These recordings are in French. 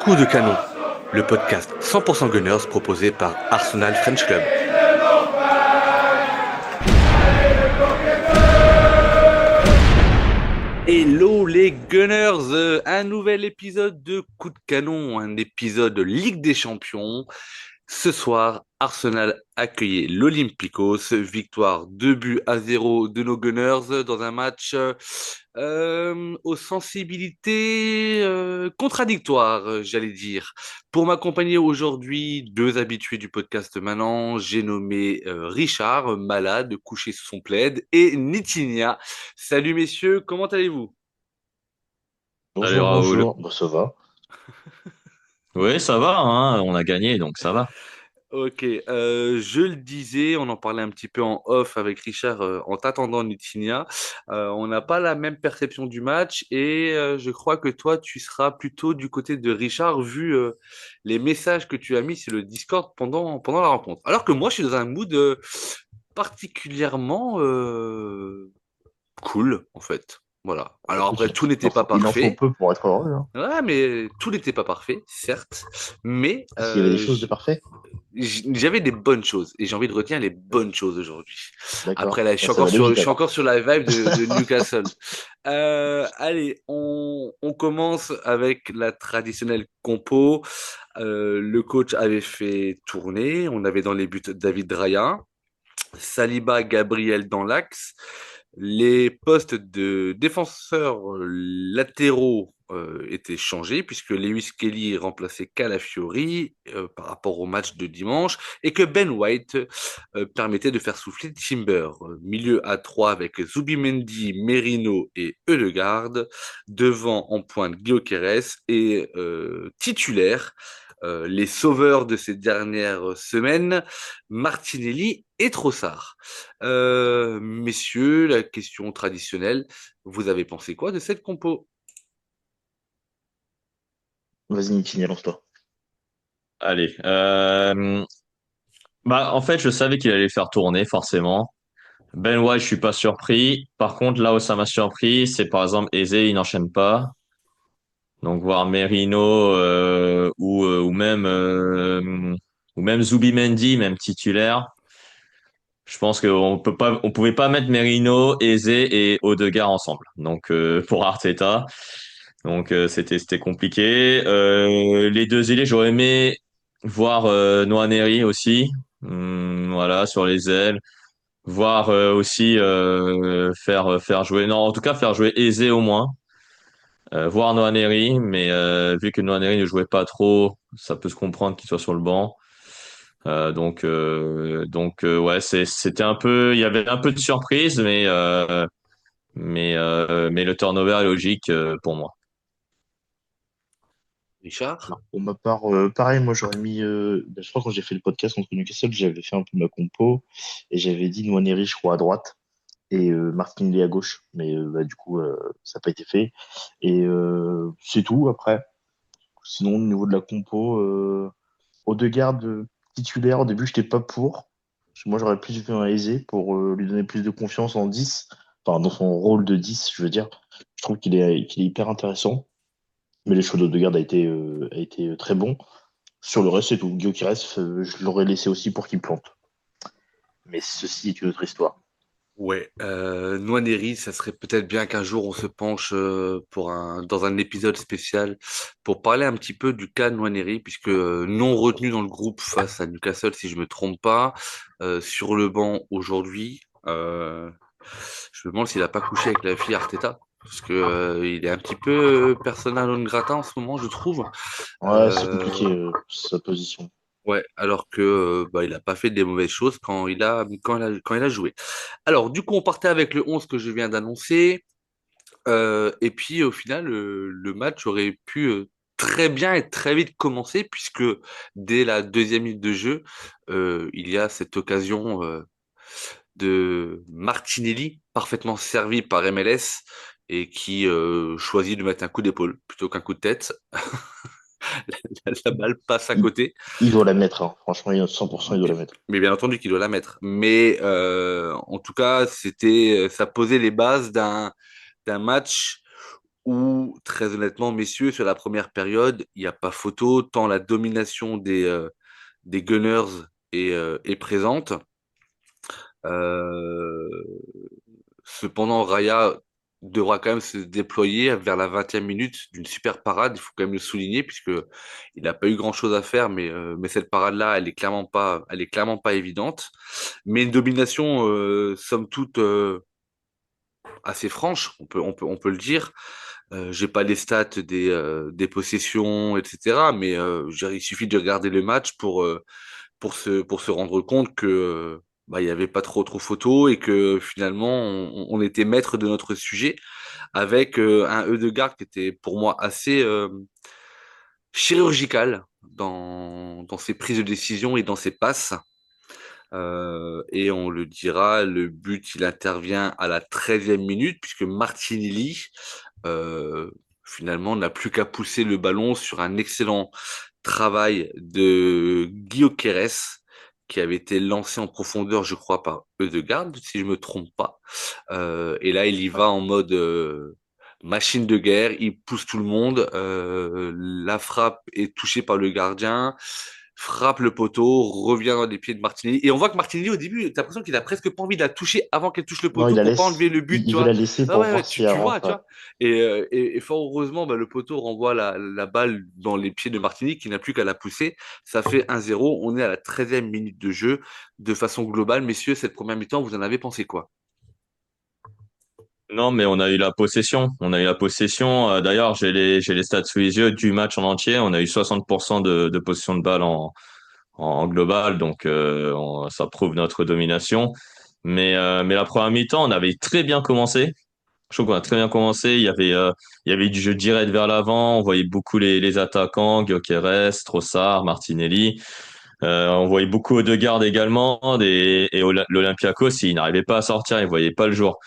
Coup de canon, le podcast 100% Gunners proposé par Arsenal French Club. Hello les Gunners, un nouvel épisode de Coup de canon, un épisode Ligue des Champions. Ce soir, Arsenal accueillait l'Olympiakos, victoire 2-0 de nos Gunners dans un match aux sensibilités contradictoires, j'allais dire. Pour m'accompagner aujourd'hui, deux habitués du podcast maintenant, j'ai nommé Richard, malade, couché sous son plaid, et Nitinia. Salut messieurs, comment allez-vous? Salut Bonjour, Raoul. bonjour. Bah, ça va. Oui, ça va, hein, on a gagné, donc ça va. Ok, je le disais, on en parlait un petit peu en off avec Richard en t'attendant Nitinia. On n'a pas la même perception du match et je crois que toi, tu seras plutôt du côté de Richard vu les messages que tu as mis sur le Discord pendant la rencontre. Alors que moi, je suis dans un mood particulièrement cool, en fait. Voilà. Bah, Alors écoute, après, tout n'était pas il en faut parfait. peu pour être heureux, hein. Ouais, mais tout n'était pas parfait, certes. Mais Est-ce qu'il y avait des choses de parfait? j'avais des bonnes choses et j'ai envie de retenir les bonnes choses aujourd'hui. Après D'accord. là, Bah, ça va aller je vite suis alors. encore sur la vibe de Newcastle. Allez, on commence avec la traditionnelle compo. Le coach avait fait tourner. On avait dans les buts David Raya, Saliba, Gabriel dans l'axe. Les postes de défenseurs latéraux étaient changés puisque Lewis Kelly remplaçait Calafiori par rapport au match de dimanche et que Ben White permettait de faire souffler Timber. Milieu à 3 avec Zubimendi, Merino et Ødegaard. Devant en pointe Gyökeres et titulaire les sauveurs de ces dernières semaines, Martinelli et Trossard. Messieurs, la question traditionnelle, vous avez pensé quoi de cette compo? Vas-y, Niki, lance-toi. Allez. Bah, en fait, je savais qu'il allait faire tourner, forcément. Ben White, je suis pas surpris. Par contre, là où ça m'a surpris, c'est par exemple Eze, il n'enchaîne pas. Donc, voir Merino ou même Zubimendi, même titulaire. Je pense on pouvait pas mettre Merino, Eze et Odegaard ensemble. Donc, pour Arteta. Donc c'était compliqué. Les deux ailiers, j'aurais aimé voir Nwaneri aussi, voilà sur les ailes, voir aussi faire jouer, non en tout cas faire jouer Eze au moins, voir Nwaneri, mais vu que Nwaneri ne jouait pas trop, ça peut se comprendre qu'il soit sur le banc. Ouais, c'était un peu, il y avait un peu de surprise, mais le turnover est logique pour moi. Richard? Alors, pour ma part, pareil, moi j'aurais mis. Bah, je crois que quand j'ai fait le podcast contre Newcastle, j'avais fait un peu ma compo et j'avais dit Nwaneri, je crois, à droite et Martinelli à gauche. Mais bah, du coup, ça n'a pas été fait. Et c'est tout après. Sinon, au niveau de la compo, Odegaard titulaire, au début, je n'étais pas pour. Parce que moi, j'aurais plus vu un Eze pour lui donner plus de confiance en 10. Enfin, dans son rôle de 10 je veux dire. Je trouve qu'il est hyper intéressant. Mais le choix d'Odegaard a été très bon. Sur le reste, c'est tout. Gyökeres, je l'aurais laissé aussi pour qu'il plante. Mais ceci est une autre histoire. Ouais, Nwaneri, ça serait peut-être bien qu'un jour on se penche dans un épisode spécial pour parler un petit peu du cas de Nwaneri, puisque non retenu dans le groupe face à Newcastle, si je me trompe pas, sur le banc aujourd'hui, je me demande s'il a pas couché avec la fille Arteta, parce que il est un petit peu persona non grata en ce moment, je trouve. Ouais, c'est Euh, compliqué, sa position. Ouais, alors que bah, il a pas fait des mauvaises choses quand il a joué. Alors, du coup, on partait avec le 11 que je viens d'annoncer. Et puis, au final, le match aurait pu très bien et très vite commencer, puisque dès la deuxième minute de jeu, il y a cette occasion de Martinelli, parfaitement servi par MLS, et qui choisit de mettre un coup d'épaule plutôt qu'un coup de tête. La balle passe à Il, côté. il doit la mettre, hein. Franchement, 100%, il doit la mettre. Mais bien entendu qu'il doit la mettre. Mais en tout cas, ça posait les bases d'un match où, très honnêtement, messieurs, sur la première période, il n'y a pas photo, tant la domination des Gunners est présente. Euh, Cependant, Raya devra quand même se déployer vers la 20e minute d'une super parade, il faut quand même le souligner, puisque il n'a pas eu grand-chose à faire, mais cette parade-là, elle est clairement pas évidente. Mais une domination, somme toute, assez franche, on peut le dire. J'ai pas les stats des possessions, etc. Mais je veux dire, il suffit de regarder le match pour se rendre compte que bah, il y avait pas trop photo et que finalement on était maître de notre sujet avec un Ødegaard qui était pour moi assez chirurgical dans ses prises de décision et dans ses passes. Et on le dira, le but, il intervient à la 13e minute, puisque Martinelli, euh, finalement, n'a plus qu'à pousser le ballon sur un excellent travail de Guillaume Quérès, qui avait été lancé en profondeur, je crois, par Ødegaard, si je me trompe pas. Et là, il y va en mode machine de guerre, il pousse tout le monde, la frappe est touchée par le gardien, frappe le poteau, revient dans les pieds de Martinelli. Et on voit que Martinelli, au début, t'as l'impression qu'il a presque pas envie de la toucher avant qu'elle touche le Non, il poteau la pour pas enlever laisse. le but, Il tu veut vois. la laisser Ah pour ouais, voir ouais, si elle tu vois, tu rentre. vois. Et fort heureusement, bah, le poteau renvoie la balle dans les pieds de Martinelli qui n'a plus qu'à la pousser. Ça fait 1-0. On est à la 13e minute de jeu. De façon globale, messieurs, cette première mi-temps, vous en avez pensé quoi? Non, mais on a eu la possession. On a eu la possession. D'ailleurs, j'ai les stats sous les yeux du match en entier. On a eu 60% de possession de balle en global, donc ça prouve notre domination. Mais la première mi-temps, on avait très bien commencé. Je trouve qu'on a très bien commencé. Il y avait du jeu direct vers l'avant. On voyait beaucoup les attaquants, Gyökeres, Trossard, Martinelli. On voyait beaucoup Odegaard également. L'Olympiakos, il n'arrivait pas à sortir. Il voyait pas le jour.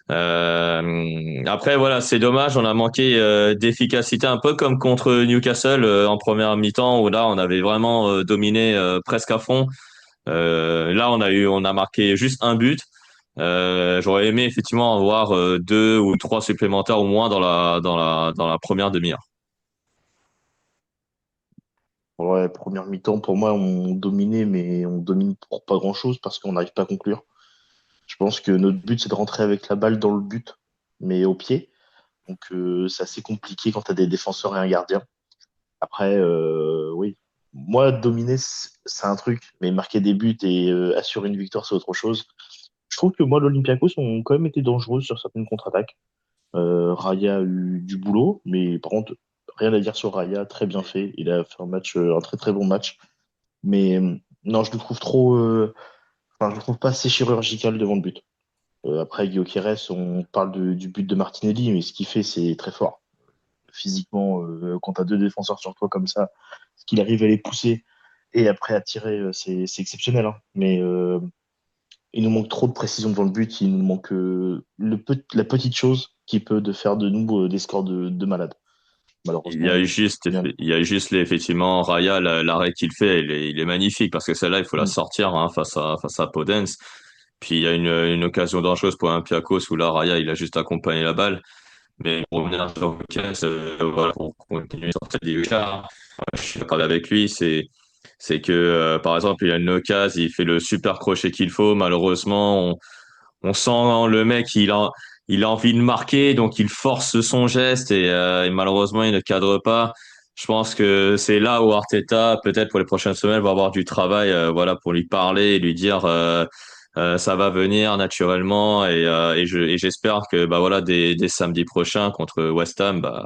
Après, voilà, c'est dommage. On a manqué d'efficacité, un peu comme contre Newcastle en première mi-temps, où là, on avait vraiment dominé presque à fond. Là, on a marqué juste un but. J'aurais aimé effectivement avoir deux ou trois supplémentaires au moins dans la première demi-heure. Ouais, première mi-temps, pour moi, on dominait, mais on domine pour pas grand-chose parce qu'on n'arrive pas à conclure. Je pense que notre but, c'est de rentrer avec la balle dans le but, mais au pied. Donc, c'est assez compliqué quand tu as des défenseurs et un gardien. Après, oui. Moi, dominer, c'est un truc, mais marquer des buts et assurer une victoire, c'est autre chose. Je trouve que moi, l'Olympiakos ont quand même été dangereux sur certaines contre-attaques. Raya a eu du boulot, mais par contre, rien à dire sur Raya, très bien fait. Il a fait un match, un très très bon match. Mais non, je le trouve trop, enfin, je le trouve pas assez chirurgical devant le but. Après, Guillaume Quérès, on parle du but de Martinelli, mais ce qu'il fait, c'est très fort. Physiquement, quand tu as deux défenseurs sur toi comme ça, ce qu'il arrive à les pousser et après à tirer, c'est exceptionnel, hein. Mais il nous manque trop de précision devant le but. Il nous manque la petite chose qui peut de faire de nous des scores de malade. Il y a Malheureusement, eu juste, bien. il y a eu juste effectivement, Raya, l'arrêt qu'il fait, il est magnifique parce que celle-là, il faut la Mm. sortir hein, face à Podence. Puis il y a une occasion dangereuse pour Olympiakos où là, Raya, il a juste accompagné la balle. Mais pour revenir sur Lucas, voilà, pour continuer sur cette Lucas, je suis d'accord avec lui, c'est que par exemple, il y a une occasion, il fait le super crochet qu'il faut. Malheureusement, on sent le mec, il a envie de marquer, donc il force son geste et malheureusement, il ne cadre pas. Je pense que c'est là où Arteta, peut-être pour les prochaines semaines, va avoir du travail, voilà, pour lui parler et lui dire ça va venir naturellement et j'espère que bah voilà dès samedi prochain contre West Ham, bah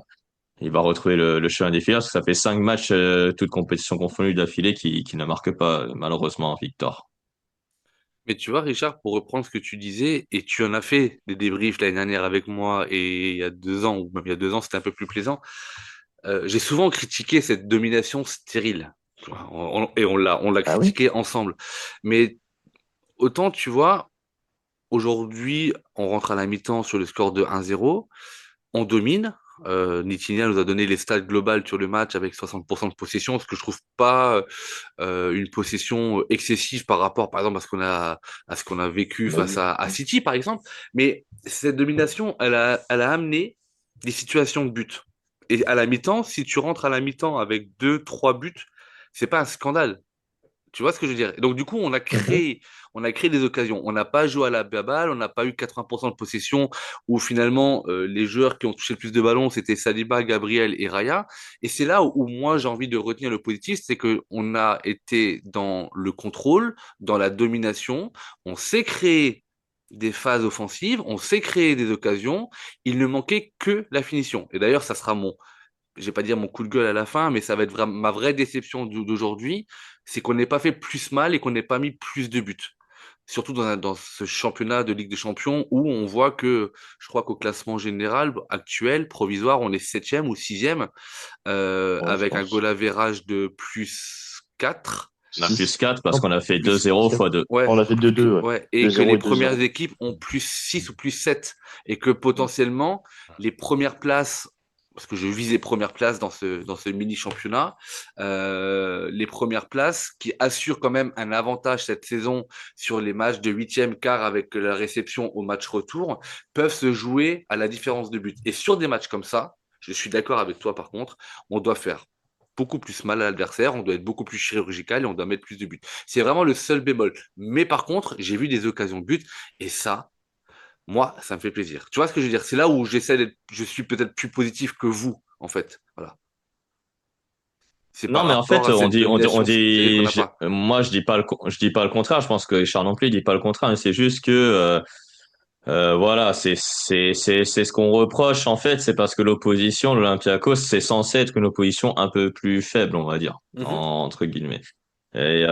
il va retrouver le chemin des filets parce que ça fait 5 matchs toutes compétitions confondues d'affilée qui ne marque pas malheureusement Victor. Mais tu vois, Richard, pour reprendre ce que tu disais, et tu en as fait des débriefs l'année dernière avec moi, et il y a 2 ans, ou même il y a 2 ans, c'était un peu plus plaisant. J'ai souvent critiqué cette domination stérile. Tu vois, et on l'a Ah oui? critiqué ensemble. Mais autant, tu vois, aujourd'hui, on rentre à la mi-temps sur le score de 1-0, on domine. Nitinia nous a donné les stats globales sur le match avec 60% de possession, ce que je trouve pas une possession excessive par rapport, par exemple, à ce qu'on a vécu On a face vu. à City, par exemple. Mais cette domination, elle a amené des situations de but. Et à la mi-temps, si tu rentres à la mi-temps avec deux, trois buts, c'est pas un scandale. Tu vois ce que je veux dire? Donc, du coup, Mhm. on a créé des occasions. On n'a pas joué à la baballe, on n'a pas eu 80% de possession où finalement, les joueurs qui ont touché le plus de ballons, c'était Saliba, Gabriel et Raya. Et c'est là où moi, j'ai envie de retenir le positif, c'est que on a été dans le contrôle, dans la domination. On sait créer des phases offensives, on sait créer des occasions. Il ne manquait que la finition. Et d'ailleurs, ça sera je vais pas dire mon coup de gueule à la fin, mais ça va être vraiment ma vraie déception d'aujourd'hui, c'est qu'on n'ait pas fait plus mal et qu'on n'ait pas mis plus de buts. Surtout dans ce championnat de Ligue des Champions où on voit que, je crois qu'au classement général actuel, provisoire, on est septième ou sixième, Ouais, je avec un goal pense. average de plus 4. On a plus 6. 4 parce Non, qu'on a fait deux Plus, zéro quatre. fois 2. ouais, On a fait 2-2, ouais. ouais, et que 2-0 les et 2-0. premières équipes ont plus 6 ou plus 7 et que potentiellement les premières places, parce que je vise les premières places dans ce mini championnat, les premières places qui assurent quand même un avantage cette saison sur les matchs de huitième quart avec la réception au match retour, peuvent se jouer à la différence de but. Et sur des matchs comme ça, je suis d'accord avec toi par contre, on doit faire beaucoup plus mal à l'adversaire, on doit être beaucoup plus chirurgical et on doit mettre plus de buts. C'est vraiment le seul bémol. Mais par contre, j'ai vu des occasions de but et ça, moi, ça me fait plaisir. Tu vois ce que je veux dire? C'est là où je suis peut-être plus positif que vous, en fait. Voilà. C'est par Non, mais en rapport fait, à cette on domination physique qu'on n'a pas. moi, je dis pas le contraire. Je pense que Richard non plus, il dit pas le contraire. Mais c'est juste que, voilà, c'est ce qu'on reproche, en fait. C'est parce que l'opposition, l'Olympiakos, c'est censé être une opposition un peu plus faible, on va dire, Mhm. entre guillemets. Et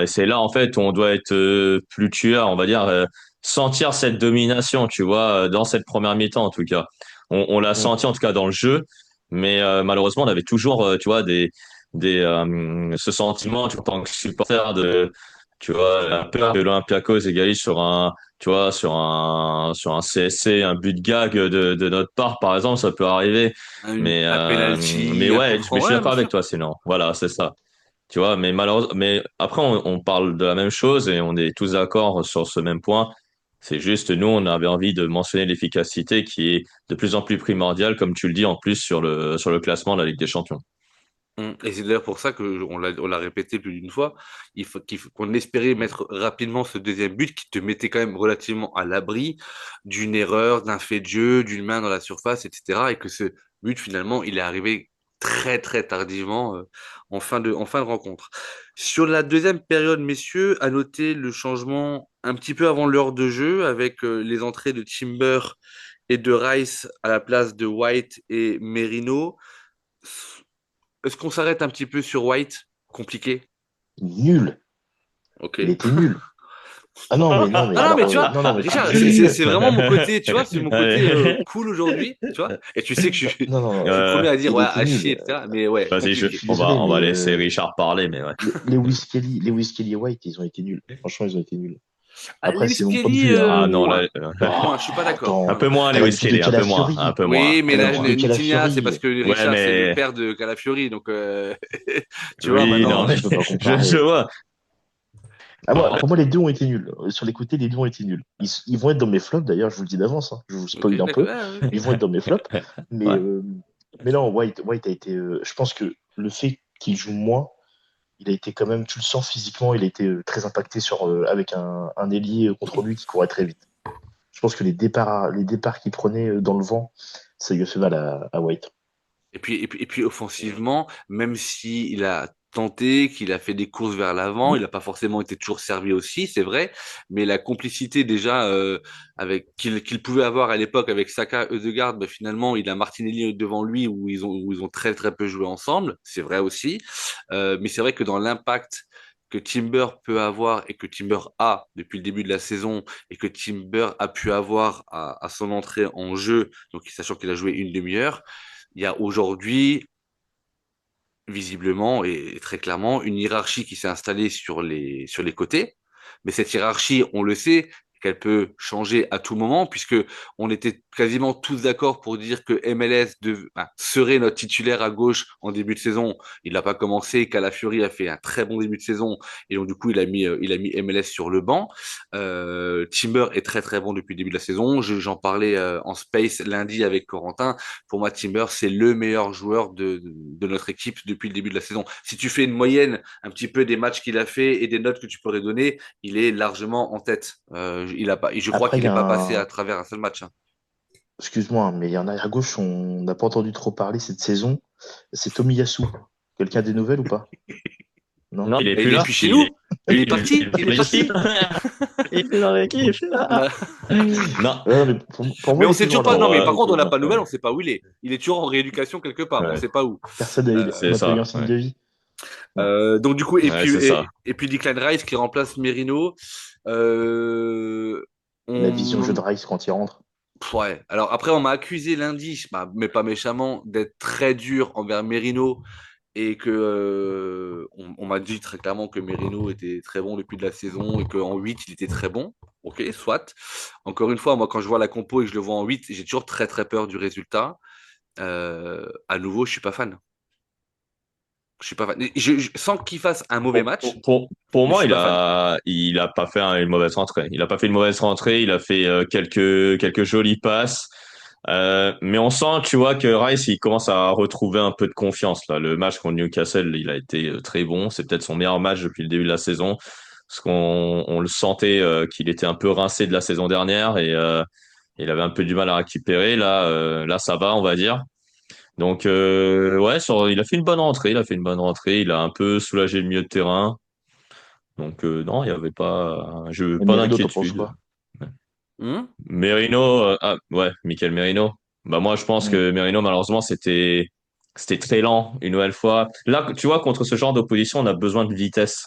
c'est là, en fait, où on doit être plus tueur, on va dire, sentir cette domination, tu vois, dans cette première mi-temps, en tout cas. On l'a Mm. senti, en tout cas, dans le jeu, mais malheureusement, on avait toujours, tu vois, ce sentiment, tu vois, en tant que supporter, tu vois, la peur que l'Olympiakos égalise sur un CSC, un but gag de notre part, par exemple, ça peut arriver. Un Mais penalty, un coup ouais, mais franc. je suis Ouais, bien d'accord avec sûr. toi, sinon. Voilà, c'est ça. Tu vois, mais malheureusement, mais après, on parle de la même chose et on est tous d'accord sur ce même point. C'est juste, nous, on avait envie de mentionner l'efficacité qui est de plus en plus primordiale, comme tu le dis, en plus sur le classement de la Ligue des Champions. Et c'est d'ailleurs pour ça que on l'a répété plus d'une fois. Qu'on espérait mettre rapidement ce deuxième but qui te mettait quand même relativement à l'abri d'une erreur, d'un fait de jeu, d'une main dans la surface, etc. Et que ce but, finalement, il est arrivé très, très tardivement, en fin de rencontre. Sur la deuxième période, messieurs, à noter le changement un petit peu avant l'heure de jeu avec les entrées de Timber et de Rice à la place de White et Merino. Est-ce qu'on s'arrête un petit peu sur White? Compliqué. Nul. Ok. Il était nul. Ah non, mais non, mais Non, non, mais alors, tu vois, non, non, mais Richard, je l'ai. c'est vraiment mon côté, tu vois, c'est mon côté Allez. cool aujourd'hui, tu vois. Et tu sais que Non, non, je suis le premier à dire, il ouais, était à nul. chier, etc. Mais ouais, Vas-y, Je compliqué. suis désolé, on mais va laisser Richard parler, mais ouais. Lewis Kelly et White, ils ont été nuls. Franchement, ils ont été nuls. Ah, Après, Lewis c'est mon point de Kelly, vue, hein. Ah non, moins. là, Moins, je suis pas d'accord. un Attends, peu moins t'as Lewis l'habitude de Kelly, un Calafiori. peu moins, Oui, un mais T'as peu là, l'habitude moins. de Nitinia, c'est parce Calafiori. que Ouais, Richard, c'est le mais père de Calafiori. Donc, tu vois, oui, non, Non, maintenant. mais tu peux pas je comparer. vois. Ah, Bon, pour moi, les deux ont été nuls. Sur les côtés, les deux ont été nuls. Ils vont être dans mes flops, d'ailleurs, je vous le dis d'avance, hein. Je vous Ok, spoil un d'accord. peu. Ouais, ouais. Ils vont être dans mes flops. Mais, ouais. euh, mais non, White a été. Je pense que le fait qu'il joue moins, il a été quand même, tu le sens physiquement, il a été très impacté avec un ailier contre lui qui courait très vite. Je pense que les départs qu'il prenait dans le vent, ça lui a fait mal à White. Et puis offensivement, même si il a tenté, qu'il a fait des courses vers l'avant, il Hmm. n'a pas forcément été toujours servi aussi, c'est vrai, mais la complicité déjà avec qu'il pouvait avoir à l'époque avec Saka, Ødegaard, bah, finalement il a Martinelli devant lui où ils ont très très peu joué ensemble, c'est vrai aussi. Mais c'est vrai que dans l'impact que Timber peut avoir et que Timber a depuis le début de la saison et que Timber a pu avoir à son entrée en jeu, donc sachant qu'il a joué une demi-heure, il y a aujourd'hui, visiblement et très clairement, une hiérarchie qui s'est installée sur les côtés. Mais cette hiérarchie, on le sait, qu'elle peut changer à tout moment, puisque on était quasiment tous d'accord pour dire que serait notre titulaire à gauche en début de saison. Il n'a pas commencé, Calafiori a fait un très bon début de saison et donc du coup il a mis MLS sur le banc. Timber est très très bon depuis le début de la saison. J'en parlais en space lundi avec Corentin. Pour moi, Timber c'est le meilleur joueur de notre équipe depuis le début de la saison. Si tu fais une moyenne un petit peu des matchs qu'il a fait et des notes que tu pourrais donner, il est largement en tête. Il a pas, je crois Après, qu'il il y n'est a pas passé à un. travers un seul match, hein. Excuse-moi, hein, mais il y en a à gauche, on n'a pas entendu trop parler cette saison. C'est Tomiyasu. Quelqu'un a des nouvelles ou pas? Non? Non, il est Et plus il est là. plus chez nous. Il est Il parti. est plus Il est dans l'équipe. parti. Il est plus dans l'équipe. Non, Ouais, mais pour moi, Mais il on est sait toujours toujours là, pas. hein. Non, pour, mais par contre, on n'a Donc, pas de nouvelles. On sait pas où il est. Il est toujours en rééducation quelque part, mais on ouais, sait pas où. on c'est n'a pas eu un ça. signe Ouais, de vie. Non. Donc du coup, ouais, c'est ça. et puis Declan Rice qui remplace Merino. Euh, La vision jeu de on, Rice quand il rentre. ouais. Alors après, on m'a accusé lundi, mais pas méchamment, d'être très dur envers Merino et que on m'a dit très clairement que Merino était très bon depuis de la saison et qu'en 8 il était très bon. Ok, soit. Encore une fois, moi quand je vois la compo et que je le vois en 8 j'ai toujours très très peur du résultat. À nouveau, je suis pas fan. Je suis pas fan. Sans qu'il fasse un mauvais match, Pour mais je moi, suis pas fan. il a pas fait une mauvaise rentrée. Il a pas fait une mauvaise rentrée. Il a fait quelques jolies passes. Mais on sent, tu vois, que Rice, il commence à retrouver un peu de confiance, là. Le match contre Newcastle, il a été très bon. C'est peut-être son meilleur match depuis le début de la saison. Parce qu'on le sentait, qu'il était un peu rincé de la saison dernière et, il avait un peu du mal à récupérer. Là, ça va, on va dire. Donc ouais, il a fait une bonne rentrée, il a fait une bonne rentrée, il a un peu soulagé le milieu de terrain. Donc non, il n'y avait Et pas Merino, t'en penses d'inquiétude. quoi? Hmm. Merino, ouais, Michael Merino. Bah moi je pense Hmm. que Merino malheureusement c'était très lent une nouvelle fois. Là, tu vois, contre ce genre d'opposition, on a besoin de vitesse.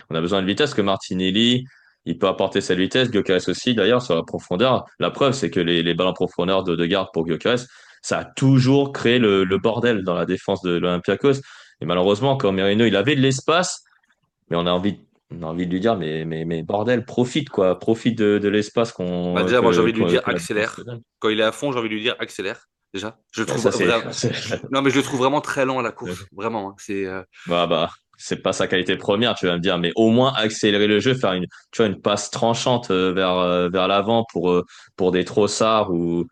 On a besoin de vitesse que Martinelli, il peut apporter cette vitesse, Gyökeres aussi d'ailleurs sur la profondeur. La preuve, c'est que les balles en profondeur de garde pour Gyökeres, ça a toujours créé le bordel dans la défense de l'Olympiakos. Et malheureusement, quand Merino, il avait de l'espace, mais on a envie de lui dire, mais bordel, profite quoi, profite de l'espace Bah déjà, moi j'ai envie de lui dire que la défense te accélère. donne. Quand il est à fond, j'ai envie de lui dire accélère. Déjà, je le Mais trouve ça vraiment. Non, mais je le trouve vraiment très lent à la course. Vraiment, hein. bah, c'est pas sa qualité première, tu vas me dire, mais au moins accélérer le jeu, faire tu vois, une passe tranchante vers l'avant pour des Trossard ou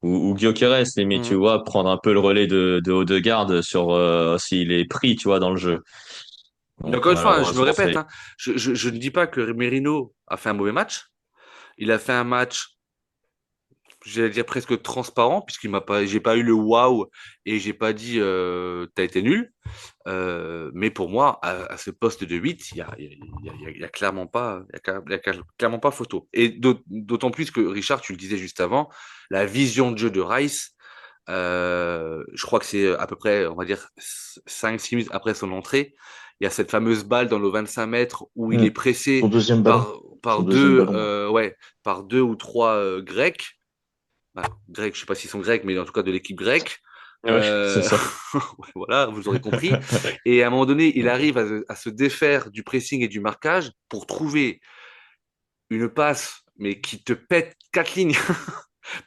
Gyökeres, limite, tu Mhm. vois, prendre un peu le relais de Odegaard s'il est pris, tu vois, dans le jeu. Mais Donc encore une fois, hein, je me malheureusement, répète, hein, je ne dis pas que Merino a fait un mauvais match. Il a fait un match, j'allais dire presque transparent, puisqu'il m'a pas, j'ai pas eu le waouh et j'ai pas dit t'as été nul. Mais pour moi, à ce poste de 8 il y a clairement pas, clairement pas photo. Et d'autant plus que Richard, tu le disais juste avant, la vision de jeu de Rice, je crois que c'est à peu près, on va dire, 5-6 minutes après son entrée, il y a cette fameuse balle dans le 25 mètres où il Hmm. est Son pressé deuxième ballon. par, Son par deuxième deux, ballon, ouais. ouais, par deux ou trois Grecs. Bah, Grecs, je sais pas s'ils sont Grecs, mais en tout cas de l'équipe grecque. ouais, c'est ça. Ouais, voilà, vous aurez compris. Et à un moment donné, il arrive à se défaire du pressing et du marquage pour trouver une passe, mais qui te pète 4 lignes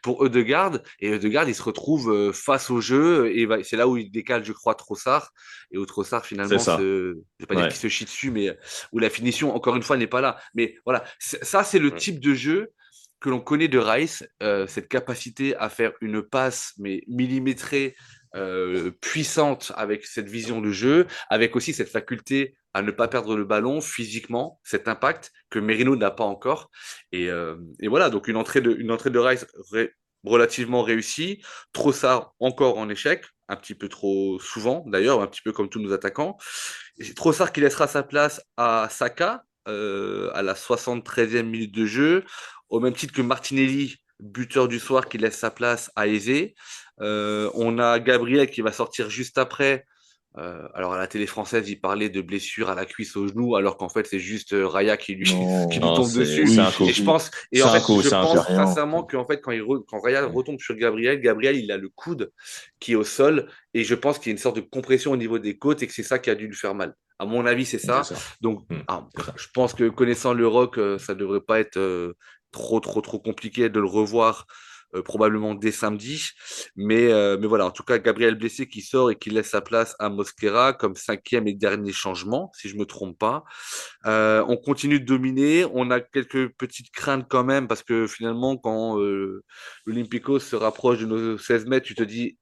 pour Ødegaard. Et Ødegaard, il se retrouve face au jeu. Et c'est là où il décale, je crois, Trossard. Et où Trossard, C'est finalement, ça. je vais pas dire Ouais. qu'il se chie dessus, mais où la finition, encore une fois, n'est pas là. Mais voilà, ça, c'est le type de jeu que l'on connaît de Rice, cette capacité à faire une passe, mais millimétrée, puissante, avec cette vision de jeu, avec aussi cette faculté à ne pas perdre le ballon physiquement, cet impact que Merino n'a pas encore. Et voilà, donc une entrée de Rice relativement réussie. Trossard encore en échec, un petit peu trop souvent d'ailleurs, un petit peu comme tous nos attaquants. Trossard qui laissera sa place à Saka à la 73e minute de jeu, au même titre que Martinelli, buteur du soir, qui laisse sa place à Eze. On a Gabriel qui va sortir juste après. Alors à la télé française, il parlait de blessure à la cuisse au genou, alors qu'en fait c'est juste Raya qui lui Non. Non, tombe c'est dessus. Oui, un coup. c'est Et en fait, je C'est un c'est coup. pense rien. sincèrement qu'en fait quand Raya retombe sur Gabriel, Gabriel il a le coude qui est au sol et je pense qu'il y a une sorte de compression au niveau des côtes et que c'est ça qui a dû lui faire mal. À mon avis, c'est C'est ça. ça. Donc C'est ça. je pense que connaissant le rock, ça devrait pas être trop compliqué de le revoir probablement dès samedi. Mais voilà, en tout cas, Gabriel blessé qui sort et qui laisse sa place à Mosquera comme cinquième et dernier changement, si je me trompe pas. On continue de dominer. On a quelques petites craintes quand même parce que finalement, quand l'Olympico se rapproche de nos 16 mètres, tu te dis,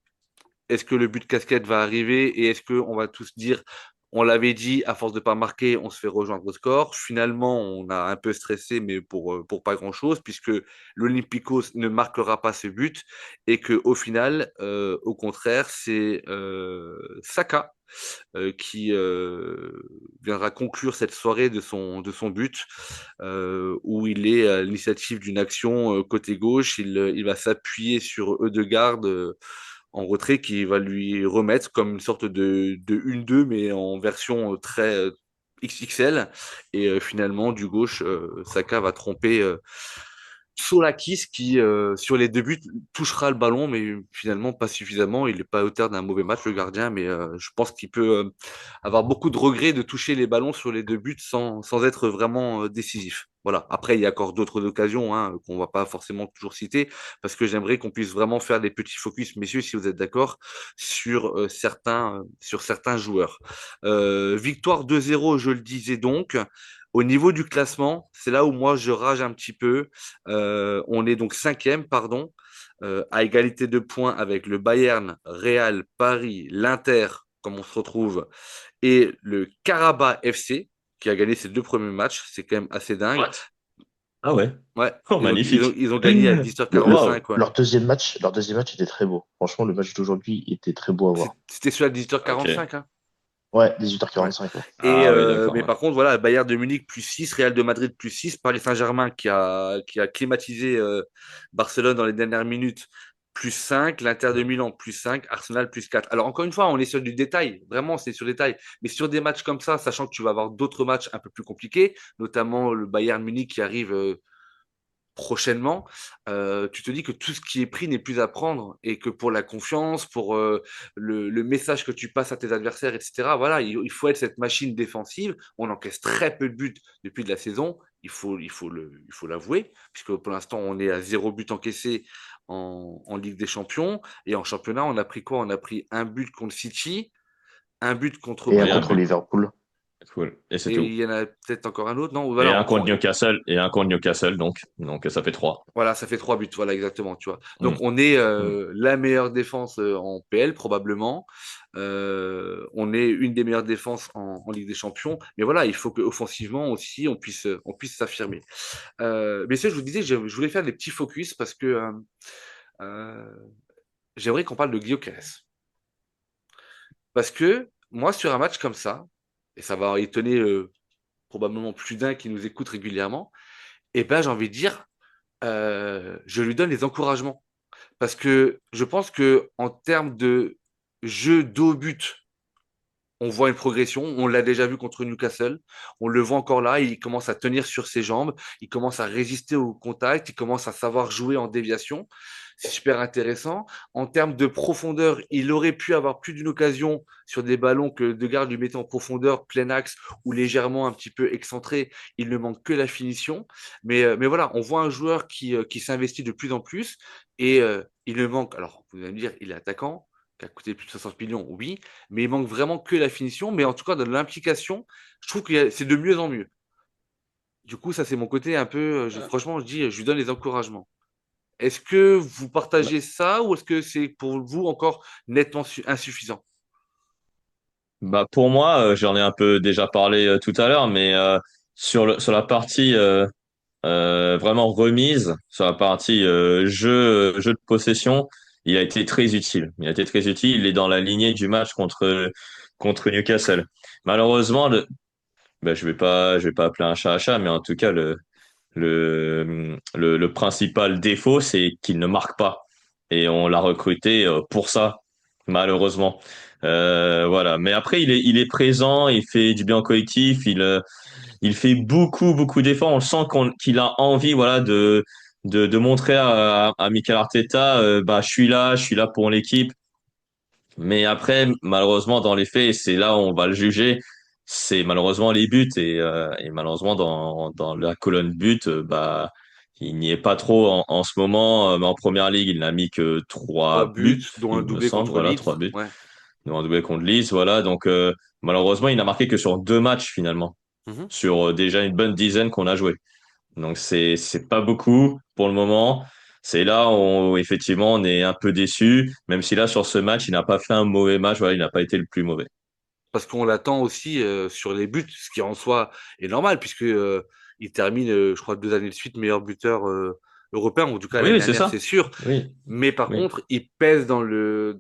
est-ce que le but de casquette va arriver et est-ce qu'on va tous dire, on l'avait dit, à force de pas marquer, on se fait rejoindre au score. Finalement, on a un peu stressé, mais pour pas grand-chose, puisque l'Olympico ne marquera pas ce but et que au final, au contraire, c'est Saka qui viendra conclure cette soirée de son but, où il est à l'initiative d'une action côté gauche. Il va s'appuyer sur Ødegaard en retrait qui va lui remettre comme une sorte de 1-2, mais en version très XXL. Et finalement, du gauche, Saka va tromper Soulakis qui, sur les deux buts, touchera le ballon, mais finalement pas suffisamment. Il n'est pas auteur d'un mauvais match, le gardien, mais je pense qu'il peut avoir beaucoup de regrets de toucher les ballons sur les deux buts sans être vraiment décisif. Voilà. Après, il y a encore d'autres occasions hein, qu'on va pas forcément toujours citer, parce que j'aimerais qu'on puisse vraiment faire des petits focus, messieurs, si vous êtes d'accord, sur certains joueurs. Victoire 2-0, je le disais donc. Au niveau du classement, c'est là où moi je rage un petit peu. On est donc cinquième, pardon, à égalité de points avec le Bayern, Real, Paris, l'Inter, comme on se retrouve, et le Karabakh FC, qui a gagné ses deux premiers matchs. C'est quand même assez dingue. What? Ah ouais. Ouais, Oh, magnifique. ils ont gagné à Leur, 10h45. Ouais. leur deuxième match était très beau. Franchement, le match d'aujourd'hui était très beau à voir. C'était celui à Ok. 10h45. Hein. Ouais, Ouais. 18h45. Ouais. Et, Ah oui, d'accord. mais Ouais. par contre, voilà, Bayern de Munich plus 6, Real de Madrid plus 6, Paris Saint-Germain qui a climatisé Barcelone dans les dernières minutes plus 5, l'Inter de Milan plus 5, Arsenal plus 4. Alors encore une fois, on est sur du détail, vraiment c'est sur le détail, mais sur des matchs comme ça, sachant que tu vas avoir d'autres matchs un peu plus compliqués, notamment le Bayern Munich qui arrive prochainement, tu te dis que tout ce qui est pris n'est plus à prendre et que pour la confiance, pour le message que tu passes à tes adversaires, etc., voilà, il faut être cette machine défensive. On encaisse très peu de buts depuis de la saison, il faut l'avouer, puisque pour l'instant, on est à 0 but encaissé en Ligue des Champions. Et en championnat, on a pris quoi? On a pris un but contre City, un but contre Et un Et un contre but. Bordeaux, Liverpool. Cool. Et c'est et tout. il y en a peut-être encore un autre, non? Et Voilà, un contre Newcastle. Et un contre Newcastle, donc. Donc ça fait trois. voilà, ça fait 3 buts, voilà exactement, tu vois. Donc Hmm. on est Hmm. la meilleure défense en PL probablement. On est une des meilleures défenses en Ligue des Champions. Mais voilà, il faut que offensivement aussi on puisse s'affirmer. Mais ça, je vous disais, je voulais faire des petits focus parce que euh, j'aimerais qu'on parle de Guillaume Carès. Parce que moi, sur un match comme ça, et ça va étonner probablement plus d'un qui nous écoute régulièrement, et ben j'ai envie de dire, je lui donne les encouragements. Parce que je pense que en termes de jeu dos but, on voit une progression. On l'a déjà vu contre Newcastle. On le voit encore là. Il commence à tenir sur ses jambes. Il commence à résister au contact. Il commence à savoir jouer en déviation. C'est super intéressant. En termes de profondeur, il aurait pu avoir plus d'une occasion sur des ballons que De Garde lui mettait en profondeur, plein axe ou légèrement un petit peu excentré. Il ne manque que la finition. Mais voilà, on voit un joueur qui s'investit de plus en plus et il ne manque. Alors, vous allez me dire, il est attaquant qui a coûté plus de 60 millions, oui, mais il manque vraiment que la finition. Mais en tout cas, de l'implication, je trouve que c'est de mieux en mieux. Du coup, ça, c'est mon côté un peu. Franchement, je dis, je lui donne les encouragements. Est-ce que vous partagez ça ou est-ce que c'est pour vous encore nettement insuffisant? Bah pour moi, j'en ai un peu déjà parlé tout à l'heure, mais sur la partie vraiment remise, sur la partie jeu de possession, il a été très utile. Il a été très utile. Il est dans la lignée du match contre Newcastle. Malheureusement, je vais pas appeler un chat à chat, mais en tout cas le principal défaut, c'est qu'il ne marque pas. Et on l'a recruté pour ça, malheureusement. Voilà. Mais après, il est présent, il fait du bien au collectif, il fait beaucoup d'efforts. On sent qu'il a envie, voilà, de montrer à Mikel Arteta, bah, je suis là pour l'équipe. Mais après, malheureusement, dans les faits, c'est là où on va le juger. C'est malheureusement les buts et malheureusement dans la colonne but, bah il n'y est pas trop en ce moment, mais en première ligue, il n'a mis que Trois 3 buts, buts, dont un il me doublé semble. contre Voilà, Leeds. 3 buts. Ouais. Nous un doublé contre Leeds, voilà. Donc, malheureusement, il n'a marqué que sur 2 matchs, finalement, Mhm. sur déjà une bonne dizaine qu'on a joué. Donc, c'est pas beaucoup pour le moment. C'est là où, effectivement, on est un peu déçu, même si là, sur ce match, il n'a pas fait un mauvais match. Voilà, il n'a pas été le plus mauvais. Parce qu'on l'attend aussi sur les buts, ce qui en soi est normal, puisque il termine, je crois, 2 années de suite meilleur buteur européen, ou en tout cas Oui, l'année oui, c'est dernière, ça. c'est sûr. Oui, Mais par oui. contre, il pèse dans le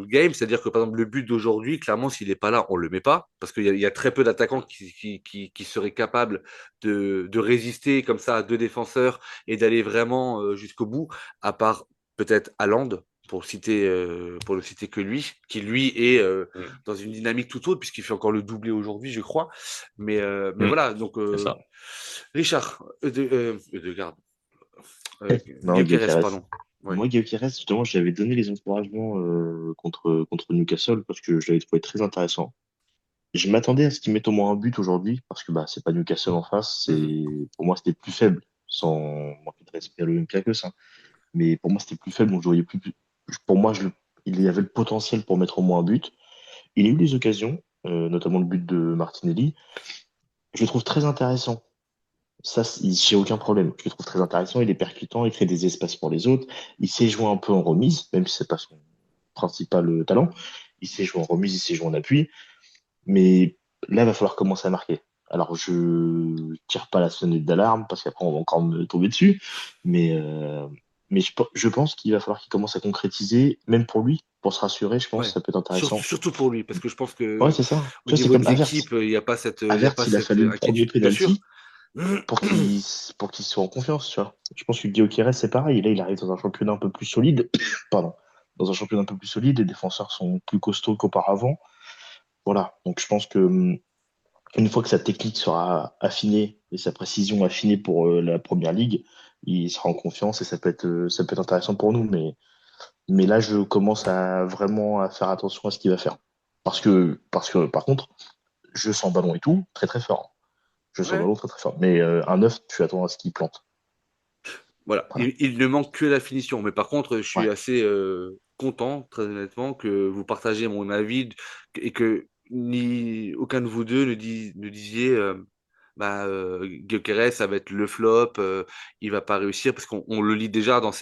game, c'est-à-dire que par exemple, le but d'aujourd'hui, clairement, s'il n'est pas là, on le met pas, parce qu'il y a très peu d'attaquants qui seraient capables de résister comme ça à deux défenseurs et d'aller vraiment jusqu'au bout, à part peut-être Haaland, pour le citer que lui, qui lui est Mm. dans une dynamique tout autre, puisqu'il fait encore le doublé aujourd'hui, je crois. Mais Mm. voilà, donc C'est ça. Richard, Ødegaard, Non, Gyökeres, Gyökeres. pardon. Ouais. Moi, Gyökeres, justement, j'avais donné les encouragements contre Newcastle parce que je l'avais trouvé très intéressant. Je m'attendais à ce qu'il mette au moins un but aujourd'hui parce que bah, c'est pas Newcastle en face. Mhm. Pour moi, c'était plus faible, sans manquer de respect à l'Olympiakos, hein. Mais pour moi, c'était plus faible, donc je voyais pour moi, il y avait le potentiel pour mettre au moins un but. Il a eu des occasions, notamment le but de Martinelli. Je le trouve très intéressant. Ça, j'ai aucun problème. Je le trouve très intéressant. Il est percutant, il crée des espaces pour les autres. Il sait jouer un peu en remise, même si c'est pas son principal talent. Il sait jouer en remise, il sait jouer en appui. Mais là, il va falloir commencer à marquer. Alors, je tire pas la sonnette d'alarme parce qu'après, on va encore me tomber dessus. Mais, euh, mais je pense qu'il va falloir qu'il commence à concrétiser, même pour lui, pour se rassurer. Je pense que Ouais. ça peut être Surtout, intéressant. surtout pour lui, parce que je pense Ouais, que c'est ça. au Tu vois, c'est niveau comme de l'équipe, Havertz. il n'y a pas Havertz, il a fallu le premier inquiétude. Bien sûr. penalty pour qu'il soit en confiance, tu vois. Je pense que Guillaume Quérez, c'est pareil. Là, il arrive dans un championnat un peu plus solide. Pardon. Dans un championnat un peu plus solide, les défenseurs sont plus costauds qu'auparavant. Voilà. Donc, je pense que une fois que sa technique sera affinée et sa précision affinée pour la première ligue, il sera en confiance et ça peut être intéressant pour nous. Mais là, je commence à vraiment à faire attention à ce qu'il va faire. Par contre, je sens ballon et tout, très très fort. Je sens Ouais. ballon très très fort. Mais un œuf, tu attends à ce qu'il plante. Voilà. Voilà. Il ne manque que la finition. Mais par contre, je suis Ouais. assez content, très honnêtement, que vous partagez mon avis et que ni aucun de vous deux ne disiez bah, Gyökeres, ça va être le flop, il va pas réussir, parce qu'on le lit déjà dans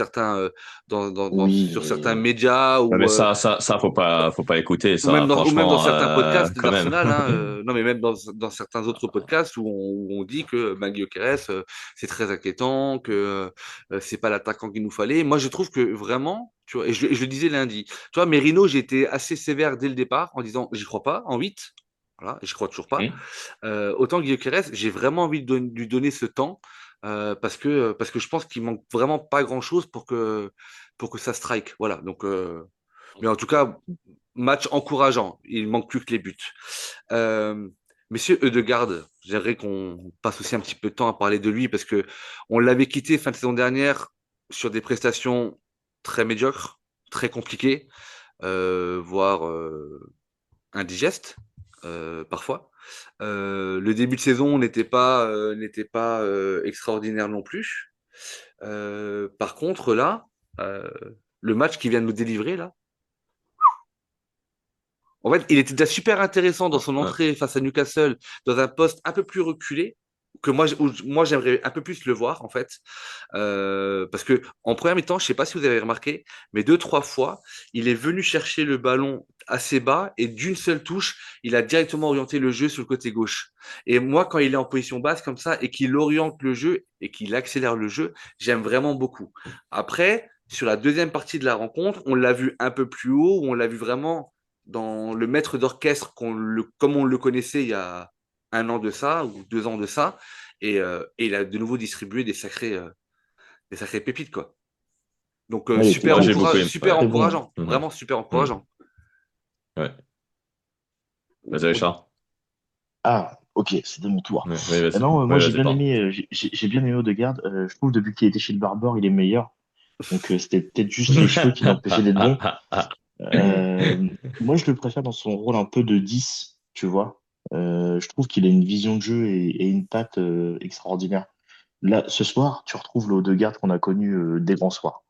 Oui, sur certains mais médias Ouais, mais ou ça, faut pas écouter, ou même ça, dans franchement, certains podcasts quand même. d'Arsenal, hein, non mais même dans certains autres podcasts où on dit que Maguio Keres, c'est très inquiétant, que c'est pas l'attaquant qu'il nous fallait. Moi, je trouve que vraiment, tu vois, et je le disais lundi, tu vois, Merino, j'ai été assez sévère dès le départ en disant, j'y crois pas, en 8. Voilà, j'y crois toujours pas. Hmm. Autant Guillaume Keres, j'ai vraiment envie de lui donner ce temps parce que je pense qu'il manque vraiment pas grand-chose pour que ça strike. Voilà, donc mais en tout cas, match encourageant. Il manque plus que les buts. Euh, Messieurs Eudegaard, j'aimerais qu'on passe aussi un petit peu de temps à parler de lui parce que on l'avait quitté fin de saison dernière sur des prestations très médiocres, très compliquées, voire indigestes parfois. Le début de saison n'était pas extraordinaire non plus. Par contre, là, euh, le match qui vient de nous délivrer, là, en fait, il était déjà super intéressant dans son Ouais. entrée face à Newcastle, dans un poste un peu plus reculé, que moi j'aimerais un peu plus le voir, en fait. Parce que en première mi-temps, je sais pas si vous avez remarqué, mais deux, trois fois, il est venu chercher le ballon assez bas et d'une seule touche, il a directement orienté le jeu sur le côté gauche. Et moi, quand il est en position basse comme ça et qu'il oriente le jeu et qu'il accélère le jeu, j'aime vraiment beaucoup. Après, sur la deuxième partie de la rencontre, on l'a vu un peu plus haut, où on l'a vu vraiment dans le maître d'orchestre comme on le connaissait il y a 1 an de ça ou 2 ans de ça, et il a de nouveau distribué des sacrées pépites, quoi. Donc ouais, il était Moi, j'ai beaucoup aimé. super Ouais. très bon, hein. encourageant, Mhm. vraiment super Mhm. encourageant. Ouais. Vas-y, Richard. Ah, ok, c'était mon tour. Ouais, oui, Eh vas-y. non, moi Oui, vas-y, pardon. j'ai bien aimé Odegaard. Je trouve depuis qu'il était chez le Barbeur, il est meilleur. Donc c'était peut-être juste les cheveux qui l'empêchaient d'être bon. Moi, je le préfère dans son rôle un peu de 10, tu vois. Je trouve qu'il a une vision de jeu et une patte extraordinaire. Là, ce soir, tu retrouves le Odegaard qu'on a connu des grands soirs.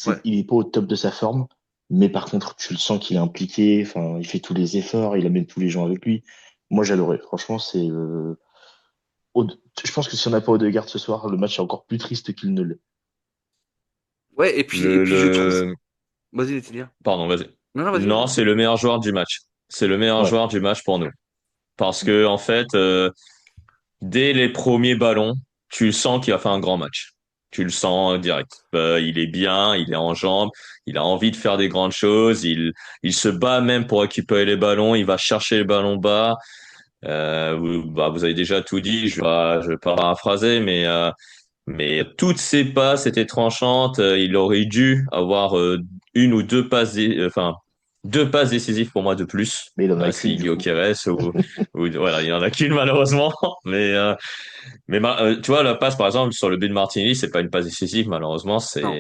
Ouais. Il est pas au top de sa forme, mais par contre, tu le sens qu'il est impliqué. Enfin, il fait tous les efforts, il amène tous les gens avec lui. Moi, j'adorais. Franchement, je pense que si on n'a pas Odegaard ce soir, le match est encore plus triste qu'il ne l'est. Ouais, et Le, puis je trouve. le... Vas-y, Laetitia. Pardon, vas-y. Non, non, vas-y, Non, vas-y. c'est le meilleur joueur du match. C'est le meilleur Ouais. joueur du match pour nous. Parce que, en fait, dès les premiers ballons, tu sens qu'il a fait un grand match. Tu le sens direct. Il est bien, il est en jambes, il a envie de faire des grandes choses, il se bat même pour récupérer les ballons, il va chercher les ballons bas. Vous avez déjà tout dit, je vais pas paraphraser, mais toutes ses passes étaient tranchantes. Il aurait dû avoir une ou deux passes, enfin deux passes décisives pour moi de plus Mais il en a avec qu'une, du coup. Gyökeres ou voilà, il y en a qu'une malheureusement. Mais tu vois la passe par exemple sur le but de Martinelli, c'est pas une passe décisive malheureusement, Non.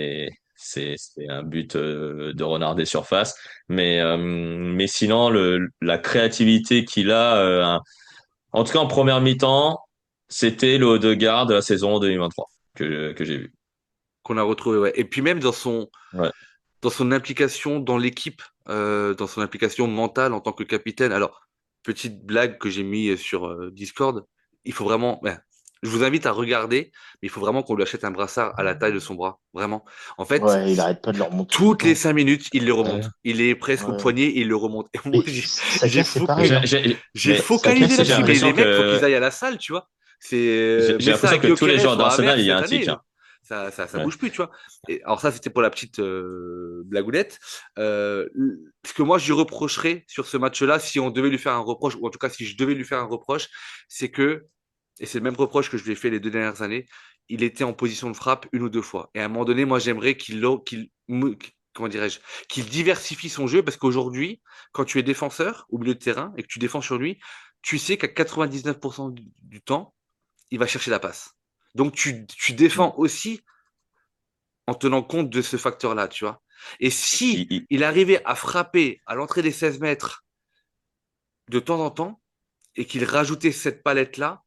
c'est un but de renard des surfaces. Mais sinon la créativité qu'il a, en tout cas en première mi-temps, c'était le Odegaard de la saison 2023 que j'ai vu. Qu'on a retrouvé, ouais. Et puis même Ouais. dans son implication dans l'équipe, dans son implication mentale en tant que capitaine. Alors, petite blague que j'ai mis sur Discord, il faut vraiment, ouais, je vous invite à regarder, mais il faut vraiment qu'on lui achète un brassard à la taille de son bras, vraiment. En fait, Ouais, il arrête pas de le remonter tout le toutes les temps. 5 minutes, il le Ouais. remonte. Il est presque au Ouais. poignet et il le remonte. Et moi, Et Saka, j'ai c'est fo- pareil, hein. j'ai Mais Saka, focalisé c'est j'ai là-dessus, mais pareil. les l'impression mecs, faut qu'ils que aillent à la salle, tu vois. j'ai Mais ça l'impression à que tous les Gyökeres joueurs ou à d'Arsenal, Havertz il y a cette un année, tic, hein. ça Ouais. bouge plus, tu vois. Et alors ça, c'était pour la petite blagounette. Euh, Ce que moi, je lui reprocherais sur ce match-là, si on devait lui faire un reproche, ou en tout cas si je devais lui faire un reproche, c'est que, et c'est le même reproche que je lui ai fait les 2 dernières années, il était en position de frappe une ou deux fois. Et à un moment donné, moi, j'aimerais comment dirais-je, qu'il diversifie son jeu, parce qu'aujourd'hui, quand tu es défenseur au milieu de terrain et que tu défends sur lui, tu sais qu'à 99% du temps, il va chercher la passe. Donc tu défends aussi en tenant compte de ce facteur-là, tu vois. Et si Il- il- il arrivait à frapper à l'entrée des 16 mètres de temps en temps et qu'il rajoutait cette palette-là,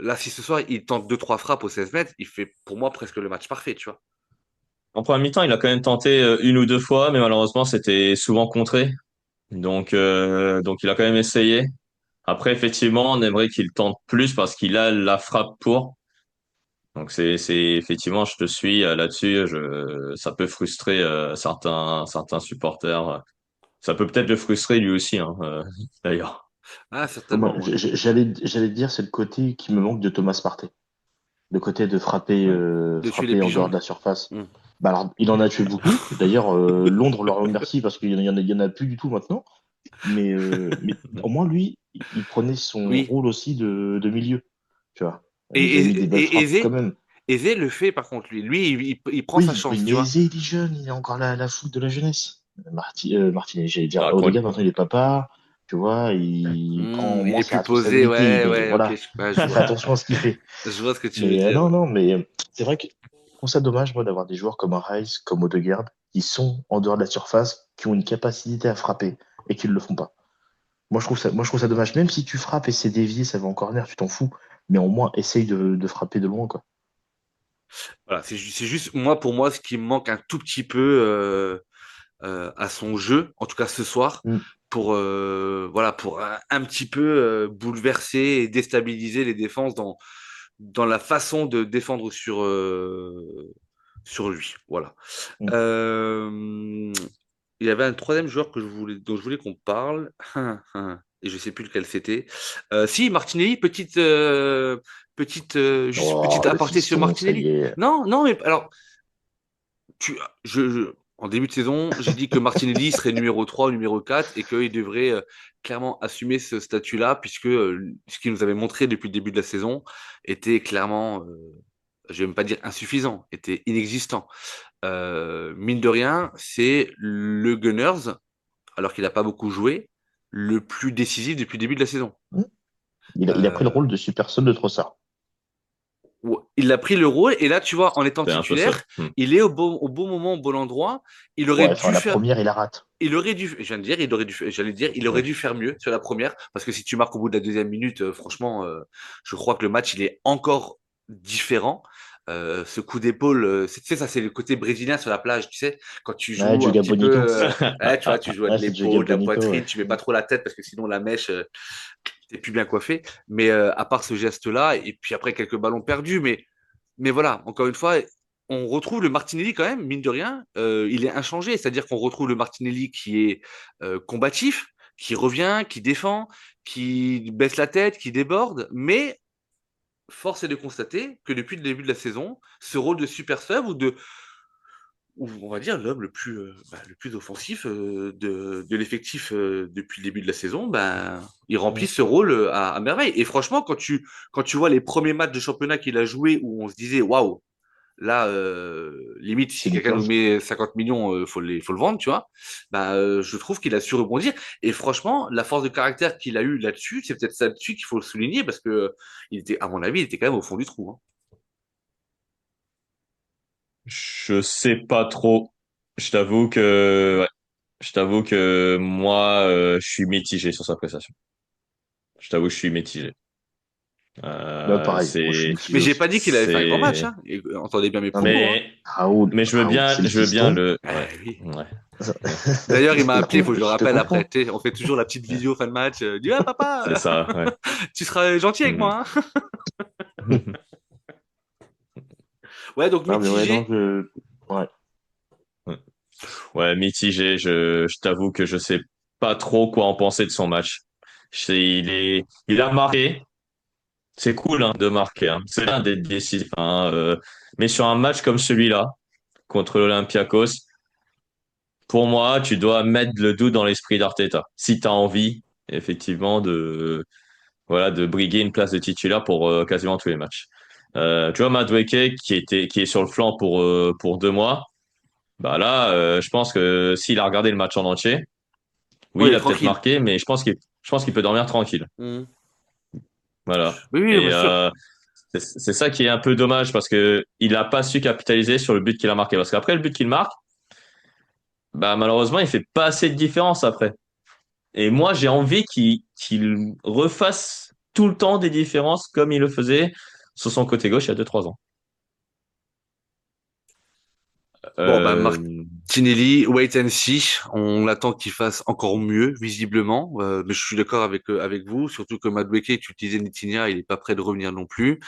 là, si ce soir il tente deux trois frappes aux 16 mètres, il fait pour moi presque le match parfait, tu vois. En première mi-temps, il a quand même tenté une ou deux fois, mais malheureusement, c'était souvent contré. Donc il a quand même essayé. Après, effectivement, on aimerait qu'il tente plus parce qu'il a la frappe pour. Donc effectivement, je te suis là-dessus. Ça peut frustrer certains supporters. Ça peut peut-être le frustrer lui aussi, hein, d'ailleurs. Ah, Moi, certainement, ouais. j'allais te dire, c'est le côté qui me manque de Thomas Partey. Le côté de Ouais. De tuer les frapper en dehors pigeons. de la surface. Hmm. Bah alors, il en a tué beaucoup. D'ailleurs, Londres leur remercie parce qu'il y en a plus du tout maintenant. Mais au moins, lui, il prenait son Oui. rôle aussi de milieu. Tu vois. Et, Il nous a mis des belles frappes quand Eze, même. Eze le fait par contre, lui il prend sa Oui, oui, chance, tu mais vois. Eze, il est jeune, il a encore la foule de la jeunesse. Martinez, j'allais dire, Bah, Odegaard, maintenant, il est papa. Tu vois, il prend Il moins est ses plus posé, responsabilités. ouais, ouais, ok, Voilà, ouais, je il fait vois. attention à ce qu'il fait. Je vois ce que tu veux Mais dire, non, ouais. non, mais c'est vrai que je trouve ça dommage, moi, d'avoir des joueurs comme un Rice, comme Odegaard, qui sont en dehors de la surface, qui ont une capacité à frapper et qui ne le font pas. Moi, je trouve ça dommage. Même si tu frappes et c'est dévié, ça va en corner, tu t'en fous. Mais au moins, essaye de frapper de loin, quoi. Voilà, c'est juste moi pour moi ce qui me manque un tout petit peu à son jeu, en tout cas ce soir, Mm. pour voilà pour un petit peu bouleverser et déstabiliser les défenses dans la façon de défendre sur lui. Voilà. Mm. Euh, il y avait un troisième joueur dont je voulais qu'on parle, et je sais plus lequel c'était. Si Martinelli, juste Oh, petite le aparté sur fiston, ça y Martinelli. est. Non, non, mais alors en début de saison, j'ai dit que Martinelli serait numéro 3 ou numéro 4 et qu'il devrait clairement assumer ce statut-là, puisque ce qu'il nous avait montré depuis le début de la saison était clairement, je vais même pas dire insuffisant, était inexistant. Mine de rien, c'est le Gunners, alors qu'il n'a pas beaucoup joué, le plus décisif depuis le début de la saison. Mm. Il a pris le Euh, rôle de super sub de Trossard. Ouais, il a pris le rôle et là, tu vois, en étant C'est un peu ça. titulaire, il est au bon moment, au bon endroit. Il aurait Ouais, enfin, dû la faire, première, il la rate. il aurait dû, je viens de dire, j'allais dire, il aurait Ouais. dû faire mieux sur la première parce que si tu marques au bout de la deuxième minute, franchement, je crois que le match, il est encore. différent. Ce coup d'épaule, tu sais, ça c'est le côté brésilien sur la plage, tu sais, quand tu Ouais, joues du un petit peu, Gabonito. ouais, tu vois, tu joues à de Ouais, c'est du l'épaule, de la Gabonito, ouais. poitrine, tu mets pas trop la tête parce que sinon la mèche, t'es plus bien coiffé. Mais à part ce geste-là, et puis après quelques ballons perdus, mais voilà, encore une fois, on retrouve le Martinelli quand même, mine de rien, il est inchangé, c'est-à-dire qu'on retrouve le Martinelli qui est combatif, qui revient, qui défend, qui baisse la tête, qui déborde, mais force est de constater que depuis le début de la saison, ce rôle de super sub ou on va dire l'homme le plus offensif de l'effectif depuis le début de la saison, il remplit Mm. ce rôle à merveille. Et franchement, quand tu vois les premiers matchs de championnat qu'il a joué où on se disait waouh, là, limite, C'est si une quelqu'un nous perf. met 50 millions, faut le vendre, tu vois. Je trouve qu'il a su rebondir. Et franchement, la force de caractère qu'il a eu là-dessus, c'est peut-être ça dessus qu'il faut le souligner parce que il était, à mon avis, il était quand même au fond du trou, hein. Je sais pas trop. Je t'avoue que, ouais, je t'avoue que moi, je suis mitigé sur sa prestation. Je t'avoue, que je suis mitigé. Bah, Euh, pareil, moi, je suis c'est, mitigé Mais j'ai aussi. pas dit qu'il avait fait un grand match, c'est, hein. Et, entendez bien mes Non, mais propos, hein. mais, Raoul, mais Raoul, c'est le je veux bien fiston. ouais, Oui. ouais, ouais. D'ailleurs, il m'a appelé, il faut que je le Je te rappelle après. comprends. Tu sais, on fait toujours la petite vidéo fin de match. Il dit, ah C'est papa, ça, ouais. tu seras gentil avec Mhm. moi, hein. Ouais, donc Non, mais ouais, non, mitigé. ouais. Ouais, mitigé. Je t'avoue que je sais pas trop quoi en penser de son match. Il a marqué. C'est cool hein, de marquer. Hein. C'est bien d'être décisif. Hein, mais sur un match comme celui-là contre l'Olympiakos, pour moi, tu dois mettre le doute dans l'esprit d'Arteta. Si tu as envie, effectivement, voilà, de briguer une place de titulaire pour quasiment tous les matchs. Tu vois, Madueke qui est sur le flanc pour 2 mois. Bah là, je pense que s'il a regardé le match en entier, oui, Oui, il il est a peut-être tranquille. marqué, mais je pense qu'il peut dormir tranquille. Mhm. Voilà. Oui, oui, bien Et sûr. c'est ça qui est un peu dommage parce que il a pas su capitaliser sur le but qu'il a marqué. Parce qu'après le but qu'il marque, bah malheureusement, il fait pas assez de différence après. Et moi, j'ai envie qu'il refasse tout le temps des différences comme il le faisait sur son côté gauche il y a 2 3 ans. Bon, Euh, Martinelli, wait and see. On attend qu'il fasse encore mieux, visiblement. Mais je suis d'accord avec vous, surtout que Madueke, tu disais Nitinha, il est pas prêt de revenir non plus.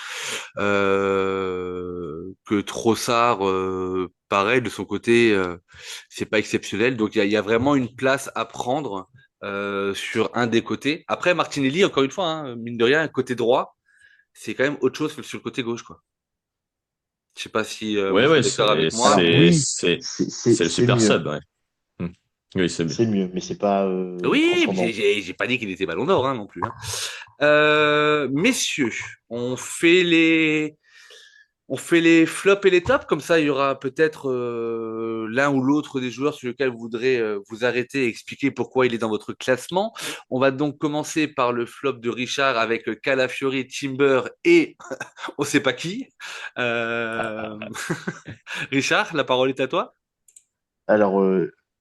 Que Trossard, pareil, de son côté, c'est pas exceptionnel. Donc il y a vraiment une place à prendre sur un des côtés. Après, Martinelli, encore une fois, hein, mine de rien, côté droit, c'est quand même autre chose que sur le côté gauche, quoi. Je sais pas si vous ouais, êtes ouais, d'accord avec moi, Alors, mais oui, c'est le c'est super mieux. sub, ouais. Hmm. Oui, c'est bien. C'est mieux, mais c'est pas oui, mais transcendant. j'ai pas dit qu'il était Ballon d'Or hein, non plus, hein. Messieurs, on fait les flops et les tops, comme ça il y aura peut-être l'un ou l'autre des joueurs sur lequel vous voudrez vous arrêter et expliquer pourquoi il est dans votre classement. On va donc commencer par le flop de Richard avec Calafiori, Timber et on sait pas qui. Euh, Richard, la parole est à toi. Alors,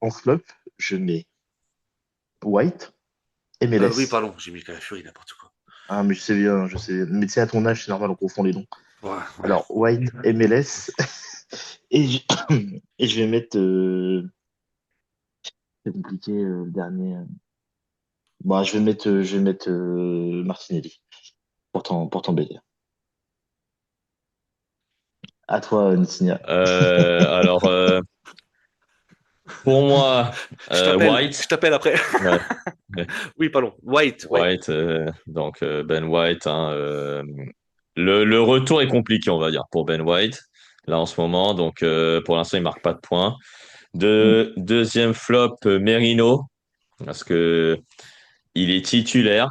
en flop, je mets White, Oui, MLS. pardon, j'ai mis Calafiori, n'importe quoi. Ah, mais je sais bien, je sais bien. Mais tu sais, à ton âge, c'est normal, on confond les noms. Ouais, ouais. Alors, White, MLS. Et je, et je vais mettre. C'est compliqué, le dernier. Bon, je vais mettre Martinelli. Pourtant Bale. À toi, Nitinia. Alors, pour moi, Je White, t'appelle après. ouais, Oui, pardon. White, ouais. White, donc Ben White, hein, le retour est compliqué, on va dire, pour Ben White, là en ce moment. Donc, pour l'instant, il marque pas de points. Hmm. Deuxième flop, Merino, parce que il est titulaire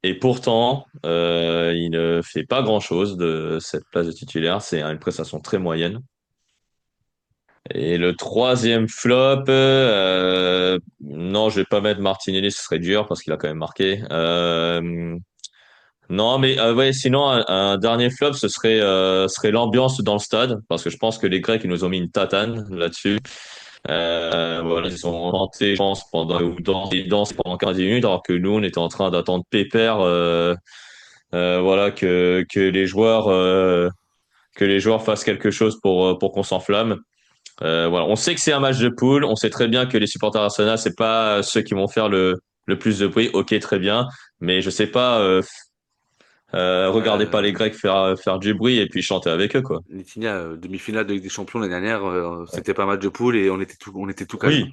et pourtant, il ne fait pas grand-chose de cette place de titulaire. C'est une prestation très moyenne. Et le troisième flop, non, je vais pas mettre Martinelli, ce serait dur parce qu'il a quand même marqué. Non, mais ouais, sinon un dernier flop, serait l'ambiance dans le stade, parce que je pense que les Grecs ils nous ont mis une tatane là-dessus. Voilà, ils ont chanté, je pense, pendant ou dansé pendant 15 minutes, alors que nous on était en train d'attendre Pépère Voilà, que les joueurs fassent quelque chose pour qu'on s'enflamme. Voilà, on sait que c'est un match de poule, on sait très bien que les supporters Arsenal, c'est pas ceux qui vont faire le plus de bruit. Ok, très bien, mais je sais pas, regardez pas les Euh, Grecs faire du bruit et puis chanter avec eux, quoi. Nitinia, demi-finale de Ligue des Champions l'année dernière, c'était pas match de poule et on était tout calme. Oui.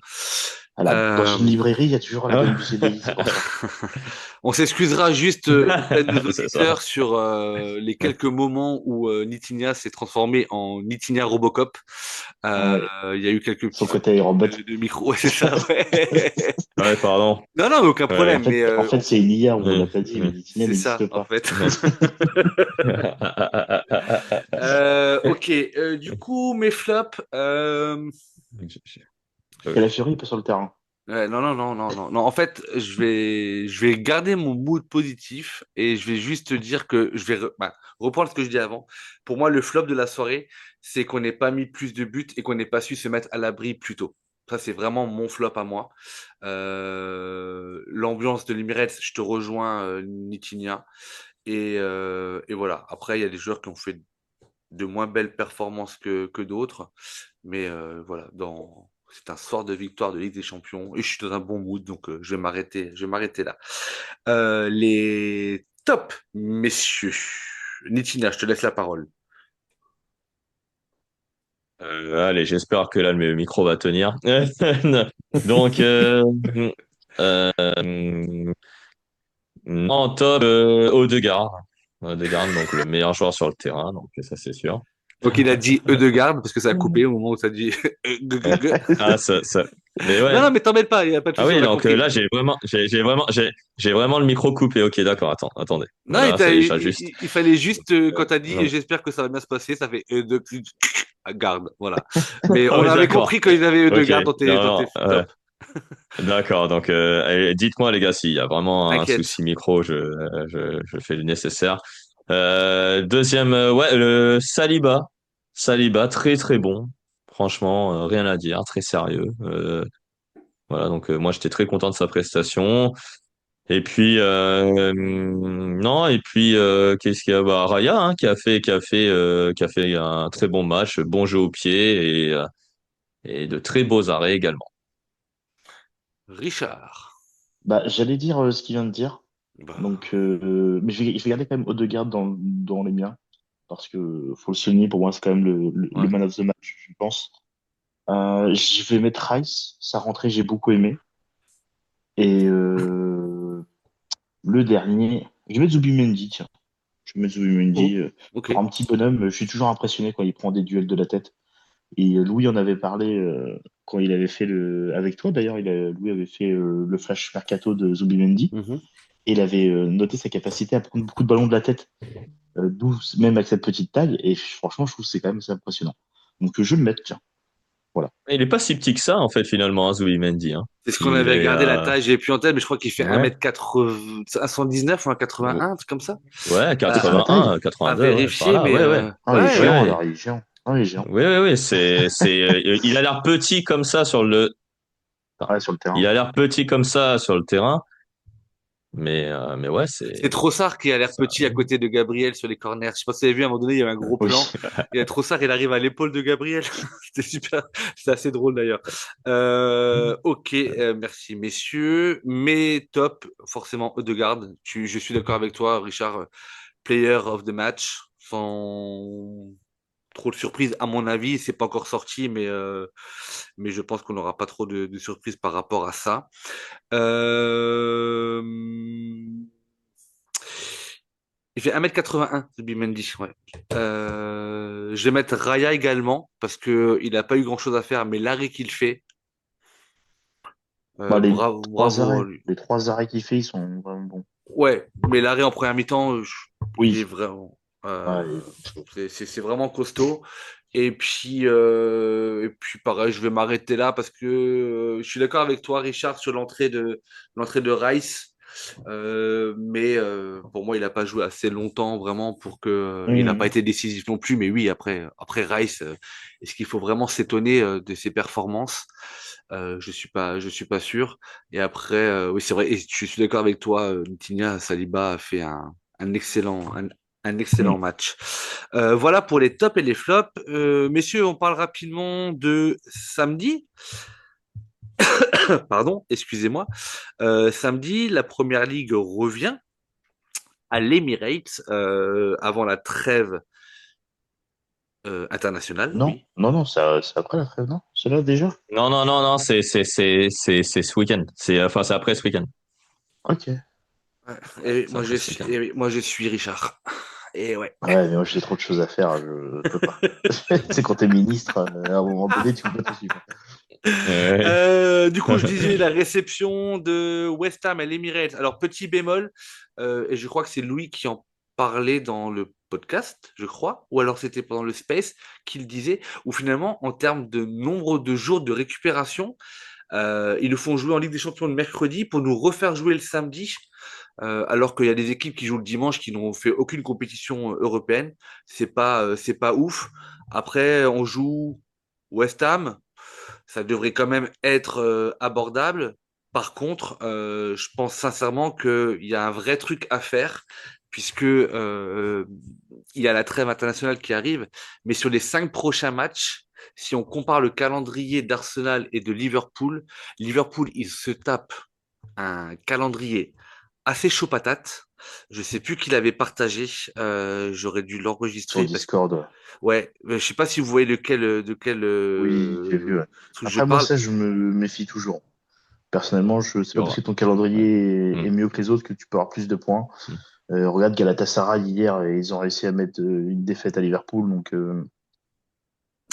Dans Euh, une librairie, il y a toujours la Ah dame du CDI, c'est pour ça. On s'excusera juste auprès de nos C'est ça. auditeurs sur les quelques moments où Nitinia s'est transformé en Nitinia Robocop. Euh, Ouais. Il y a eu quelques petits Son soucis côté aérobot. de micro, ouais, c'est ça, ouais. Ouais, pardon. Non, non, aucun Ouais. problème, mais En fait, c'est une IA, on vous l'a pas dit, mais Ouais. l'itinéraire c'est ça, n'existe en pas. fait. Ouais. Ok, du coup, mes flops. Et la Fury, il peut sur le terrain. Ouais, non, non, non, non, non, non. En fait, je vais garder mon mood positif et je vais juste te dire que je vais reprendre ce que je dis avant. Pour moi, le flop de la soirée, c'est qu'on n'ait pas mis plus de buts et qu'on n'ait pas su se mettre à l'abri plus tôt. Ça, c'est vraiment mon flop à moi. L'ambiance de l'Emirates, je te rejoins, Nitinia. Et voilà. Après, il y a des joueurs qui ont fait de moins belles performances que d'autres. Mais voilà, c'est un soir de victoire de Ligue des Champions et je suis dans un bon mood, donc je vais m'arrêter là. Les top messieurs. Nitina, je te laisse la parole. Allez, j'espère que là le micro va tenir. Donc, euh, en top, Odegaard. Odegaard, donc le meilleur joueur sur le terrain, donc ça c'est sûr. Donc il a dit Eudegaard parce que ça a coupé au moment où ça dit Ah, ça. Mais ouais. Non, non, mais t'embête pas, il n'y a pas de Ah souci, oui, on a donc compris. là j'ai vraiment le micro coupé. Ok, d'accord. Attendez. Non, Voilà, ça y est, j'ajuste. il fallait juste, quand t'as dit, et Donc, j'espère que ça va bien se passer, ça fait Eudegaard, voilà. Mais ah on oui, avait d'accord. compris quand il avait Ok. Eudegaard dans Non, tes non, ouais. top. D'accord. Donc, allez, dites-moi les gars s'il y a vraiment un T'inquiète. souci micro, je fais le nécessaire. Deuxième, ouais, le Saliba. Saliba, très très bon. Franchement, rien à dire, très sérieux. Voilà, donc moi j'étais très content de sa prestation. Et puis non, et puis qu'est-ce qu'il y a? Bah, Raya hein, qui a fait un très bon match, bon jeu au pied et de très beaux arrêts également. Richard. Bah, j'allais dire ce qu'il vient de dire. Bah, Donc, mais je vais garder quand même Odegaard dans les miens. Parce que faut le souligner, pour moi, c'est quand même le ouais. man of the match, je pense. Je vais mettre Rice. Sa rentrée, j'ai beaucoup aimé. Et le dernier, je vais mettre Zubimendi, tiens. Je vais mettre Oh, Zubimendi. ok. Pour un petit bonhomme, je suis toujours impressionné quand il prend des duels de la tête. Et Louis en avait parlé quand il avait fait avec toi d'ailleurs, Louis avait fait le flash mercato de Zubimendi. Mhm. Et il avait noté sa capacité à prendre beaucoup de ballons de la tête, d'où même avec cette petite taille. Et franchement, je trouve que c'est quand même assez impressionnant. Donc je vais le mettre, tiens. Voilà. Il est pas si petit que ça en fait finalement, hein, Zubimendi. Hein. C'est ce qu'on Il avait est regardé la taille, j'ai plus en tête, mais je crois qu'il fait ouais 1m80, 119 ou 1m81, un truc comme ça. ouais C'est pas la taille. 81, À 82 ouais par vérifier, là mais ouais ouais Ah, il est ouais, géant, ouais. ouais alors il est géant. Ah, il est géant. oui c'est il a l'air petit comme ça sur le enfin, Ouais, sur le il terrain. a l'air petit comme ça sur le terrain mais ouais C'est c'est Trossard qui a l'air ça petit à côté de Gabriel sur les corners. Je sais pas si vous avez vu, à un moment donné, il y avait un gros plan. Oui. Il y a Trossard, il arrive à l'épaule de Gabriel. C'était super. C'était assez drôle d'ailleurs. Ok, merci messieurs. Mais top, forcément, Ødegaard. Je suis d'accord avec toi, Richard. Player of the match. Sans trop de surprises, à mon avis. C'est pas encore sorti, mais je pense qu'on n'aura pas trop de surprises par rapport à ça. Euh... Il fait 1m81, Zubimendi, ouais. Je vais mettre Raya également, parce que il n'a pas eu grand-chose à faire, mais l'arrêt qu'il fait, Bah, bravo, bravo à lui. les trois arrêts qu'il fait, ils sont vraiment bons. Ouais, mais l'arrêt en première mi-temps, il est Oui. vraiment, Ouais, c'est vraiment costaud. Et puis pareil, je vais m'arrêter là parce que je suis d'accord avec toi, Richard, sur l'entrée de Rice. Mais pour moi, il n'a pas joué assez longtemps vraiment pour que il n'a pas Mhm. été décisif non plus. Mais oui, après Rice, est-ce qu'il faut vraiment s'étonner de ses performances? Je suis pas sûr. Et après, oui, c'est vrai. Et je suis d'accord avec toi, Ntinia Saliba a fait Un excellent Mm. match. Voilà pour les tops et les flops. Messieurs, on parle rapidement de samedi. Pardon, excusez-moi. Samedi, la Première Ligue revient à l'Emirates avant la trêve internationale, Non, oui. non, non, c'est après la trêve, non? C'est là déjà? Non, non, non, non, c'est ce week-end. C'est après ce week-end. Ouais. Et C'est moi, après ce week-end. moi, je suis Richard. Et ouais. Ouais, mais moi j'ai trop de choses à faire, je peux pas. C'est quand t'es ministre, à un moment donné, tu peux pas tout suivre. Ouais. Du coup, je disais la réception de West Ham à l'Emirates. Alors, petit bémol, et je crois que c'est Louis qui en parlait dans le podcast, je crois, ou alors c'était pendant le Space qu'il disait, où finalement, en termes de nombre de jours de récupération, ils nous font jouer en Ligue des Champions le mercredi pour nous refaire jouer le samedi, alors qu'il y a des équipes qui jouent le dimanche qui n'ont fait aucune compétition européenne. C'est pas ouf. Après, on joue West Ham, ça devrait quand même être abordable. Par contre, je pense sincèrement qu'il y a un vrai truc à faire, puisque il y a la trêve internationale qui arrive, mais sur les 5 prochains matchs, si on compare le calendrier d'Arsenal et de Liverpool, Liverpool, il se tape un calendrier assez chaud patate. Je sais plus qui l'avait partagé. J'aurais dû Sur l'enregistrer parce que Discord, ouais. ouais, je sais pas si vous voyez de quel Oui, j'ai vu, ouais. truc je Après, moi, parle. ça, je me méfie toujours. Personnellement, c'est pas parce Sur- que ton calendrier Hmm, est mieux que les autres que tu peux avoir plus de points. hmm. Regarde Galatasaray hier, et ils ont réussi à mettre une défaite à Liverpool. Donc,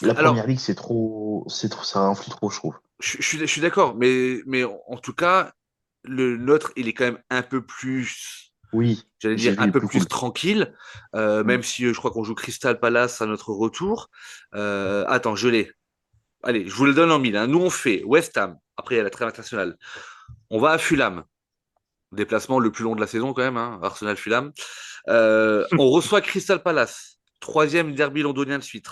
la première Alors, ligue, ça influe trop, je trouve. je suis d'accord, mais en tout cas, le nôtre, il est quand même un peu plus, Oui, j'allais j'ai dire, vu, un il est peu plus plus cool. tranquille, Mm. même si je crois qu'on joue Crystal Palace à notre retour. Attends, je l'ai. Allez, je vous le donne en mille, hein. Nous, on fait West Ham, après il y a la trêve internationale. On va à Fulham, déplacement le plus long de la saison quand même, hein, Arsenal-Fulham. On reçoit Crystal Palace, troisième derby londonien de suite.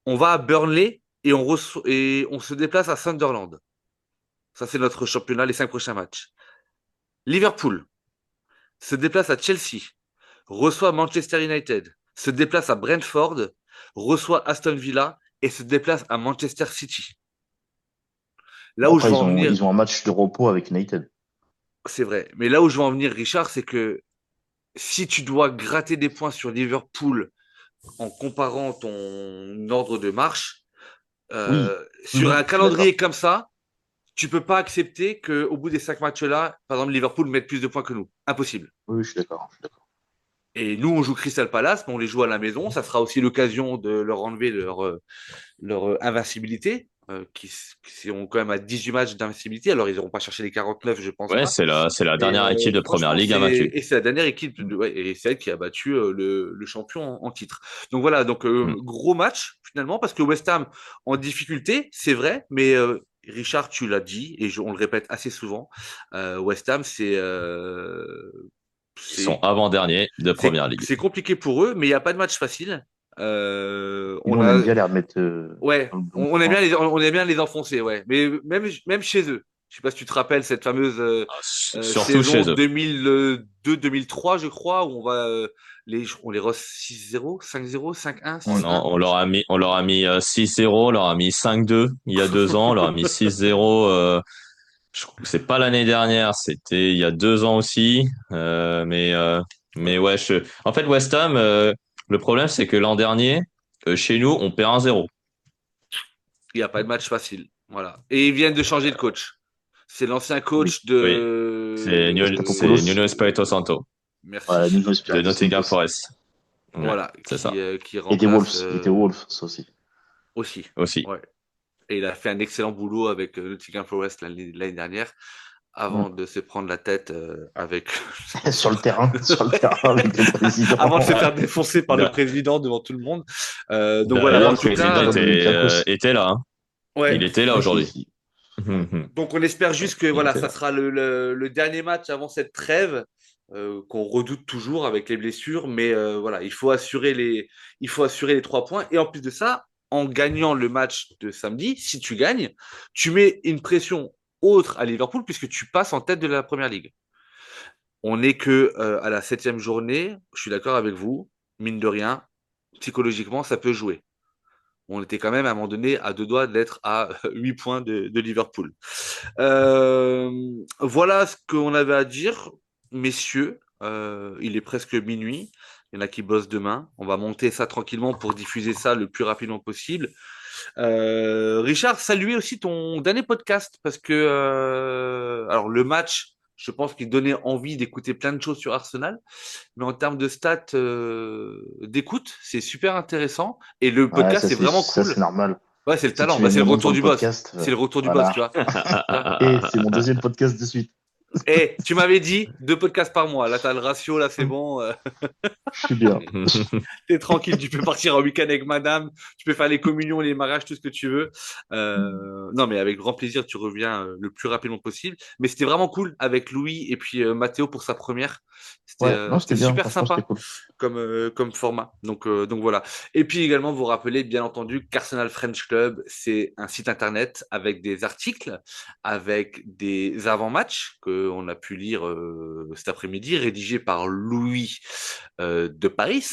On va à Burnley et on se déplace à Sunderland. Ça, c'est notre championnat, les 5 prochains matchs. Liverpool se déplace à Chelsea, reçoit Manchester United, se déplace à Brentford, reçoit Aston Villa et se déplace à Manchester City. Là Bon, où je après, veux en venir, ils ont un match de repos avec United. c'est vrai, mais là où je veux en venir, Richard, c'est que si tu dois gratter des points sur Liverpool en comparant ton ordre de marche, Oui, sur un je suis d'accord. calendrier comme ça, tu peux pas accepter qu'au bout des 5 matchs-là, par exemple, Liverpool mette plus de points que nous. Impossible. Oui, je suis d'accord. Je suis d'accord. Et nous, on joue Crystal Palace, mais on les joue à la maison. Ça sera aussi l'occasion de leur enlever leur invincibilité, qui sont quand même à 18 matchs d'invincibilité. Alors, ils n'auront pas cherché les 49, je pense Ouais, pas. c'est la Mais dernière équipe de première franchement, ligue invaincue. c'est la dernière équipe, Hmm, ouais, et c'est elle qui a battu le champion en titre. Donc voilà, donc hmm. gros match finalement, parce que West Ham en difficulté, c'est vrai, mais Richard, tu l'as dit, et on le répète assez souvent, West Ham, Ils sont c'est avant-derniers de première ligue. c'est compliqué pour eux, mais il n'y a pas de match facile. Et nous, On on aime a, bien les remettre ouais, dans le bon on aime coin. on aime bien les enfoncer, ouais. Mais même chez eux. Je sais pas si tu te rappelles cette fameuse Surtout saison chez eux. 2002-2003, je crois, où on les rosse 6-0, 5-0, 5-1, Ouais. 6-1. On leur a mis 6-0, on leur a mis 5-2 il y a 2 ans, on leur a mis 6-0. C'est pas l'année dernière, c'était il y a 2 ans aussi. Mais ouais, en fait, West Ham, le problème, c'est que l'an dernier, chez nous, on perd 1-0. Il n'y a pas de match facile. Voilà. Et ils viennent de changer de coach. C'est l'ancien Oui. coach Oui, c'est Statopoulos. Nuno Espirito Santo Voilà, Merci. Nuno de Espirito Santo Nottingham aussi. Forest. Ouais, Voilà, c'est ça. qui Et des remplace Wolves. Et des Wolves, ça aussi. aussi. Aussi. Ouais. Et il a fait un excellent boulot avec Nottingham Forest l'année dernière, avant Mm. de se prendre la tête avec Sur le terrain avec le avant de se président. faire défoncer par le D'a- président devant tout le monde. Donc voilà, D'ailleurs, en D'ailleurs, le il tout faut dire président cas, bravo de Olympiakos. était là, hein. ouais, Il était là Ok. aujourd'hui. ouais. Donc on espère juste que Il voilà, était ça là. sera le dernier match avant cette trêve qu'on redoute toujours avec les blessures, mais voilà, il faut assurer les 3 points. Et en plus de ça, en gagnant le match de samedi, si tu gagnes, tu mets une pression autre à Liverpool puisque tu passes en tête de la Première Ligue. On n'est que à la 7e journée. Je suis d'accord avec vous. Mine de rien, psychologiquement, ça peut jouer. On était quand même à un moment donné à 2 doigts d'être à 8 points de Liverpool. Voilà ce qu'on avait à dire, messieurs. Il est presque minuit. Il y en a qui bossent demain. On va monter ça tranquillement pour diffuser ça le plus rapidement possible. Richard, saluer aussi ton dernier podcast parce que alors le match, je pense qu'il donnait envie d'écouter plein de choses sur Arsenal, mais en termes de stats d'écoute, c'est super intéressant et le Ouais, podcast c'est vraiment ça, cool. c'est normal. Ouais, c'est le Si talent, tu bah, mets c'est le mon nom dans retour le du boss. podcast, C'est le retour du boss, tu voilà. vois. Et c'est mon deuxième podcast de suite. Et tu m'avais dit 2 podcasts par mois. Là, t'as le ratio, là, c'est bon. Je suis bien. T'es tranquille, tu peux partir en week-end avec madame, tu peux faire les communions, les mariages, tout ce que tu veux. Non, mais avec grand plaisir, tu reviens le plus rapidement possible. Mais c'était vraiment cool avec Louis et puis Mathéo pour sa première. Ouais, non, C'était c'était bien. super Franchement, c'était sympa cool. comme format. Donc voilà. Et puis également, vous rappelez bien entendu qu'Arsenal French Club, c'est un site internet avec des articles, avec des avant-matchs qu'on a pu lire cet après-midi, rédigés par Louis de Paris.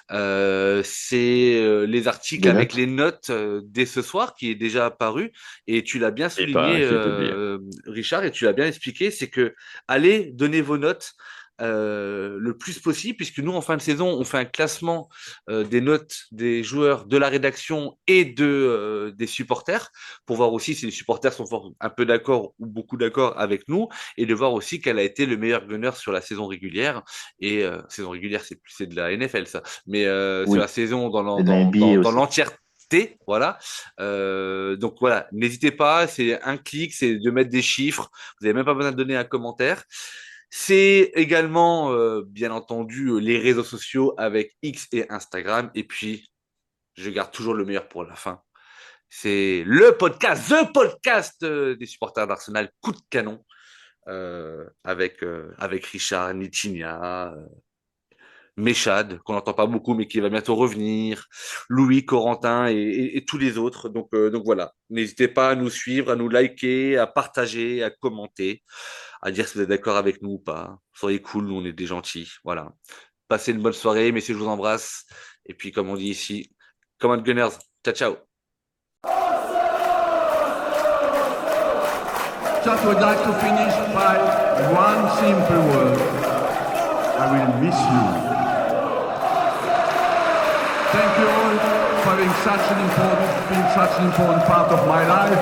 C'est les articles Les avec notes. les notes dès ce soir qui est déjà apparu et tu l'as bien Et pas, souligné j'ai oublié. Richard et tu l'as bien expliqué, c'est que allez donner vos notes le plus possible puisque nous en fin de saison on fait un classement des notes des joueurs de la rédaction et des supporters pour voir aussi si les supporters sont un peu d'accord ou beaucoup d'accord avec nous et de voir aussi quel a été le meilleur gunner sur la saison régulière et saison régulière c'est de la NFL ça mais sur la Oui. saison Et de la NBA dans aussi. l'entièreté, voilà. Donc voilà, n'hésitez pas, c'est un clic, c'est de mettre des chiffres. Vous n'avez même pas besoin de donner un commentaire. C'est également, bien entendu, les réseaux sociaux avec X et Instagram. Et puis, je garde toujours le meilleur pour la fin. C'est The podcast des supporters d'Arsenal, coup de canon, avec Richard, Nitinia, Méchad, qu'on n'entend pas beaucoup, mais qui va bientôt revenir, Louis, Corentin et tous les autres. Donc voilà, n'hésitez pas à nous suivre, à nous liker, à partager, à commenter, à dire si vous êtes d'accord avec nous ou pas. Soyez cool, nous on est des gentils. Voilà. Passez une bonne soirée, messieurs, je vous embrasse. Et puis comme on dit ici, come on Gunners, ciao ciao. Just would like to finish by one simple word. I will miss you. Thank you all for being such an important part of my life,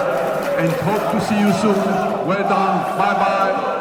and hope to see you soon. Well done. Bye bye.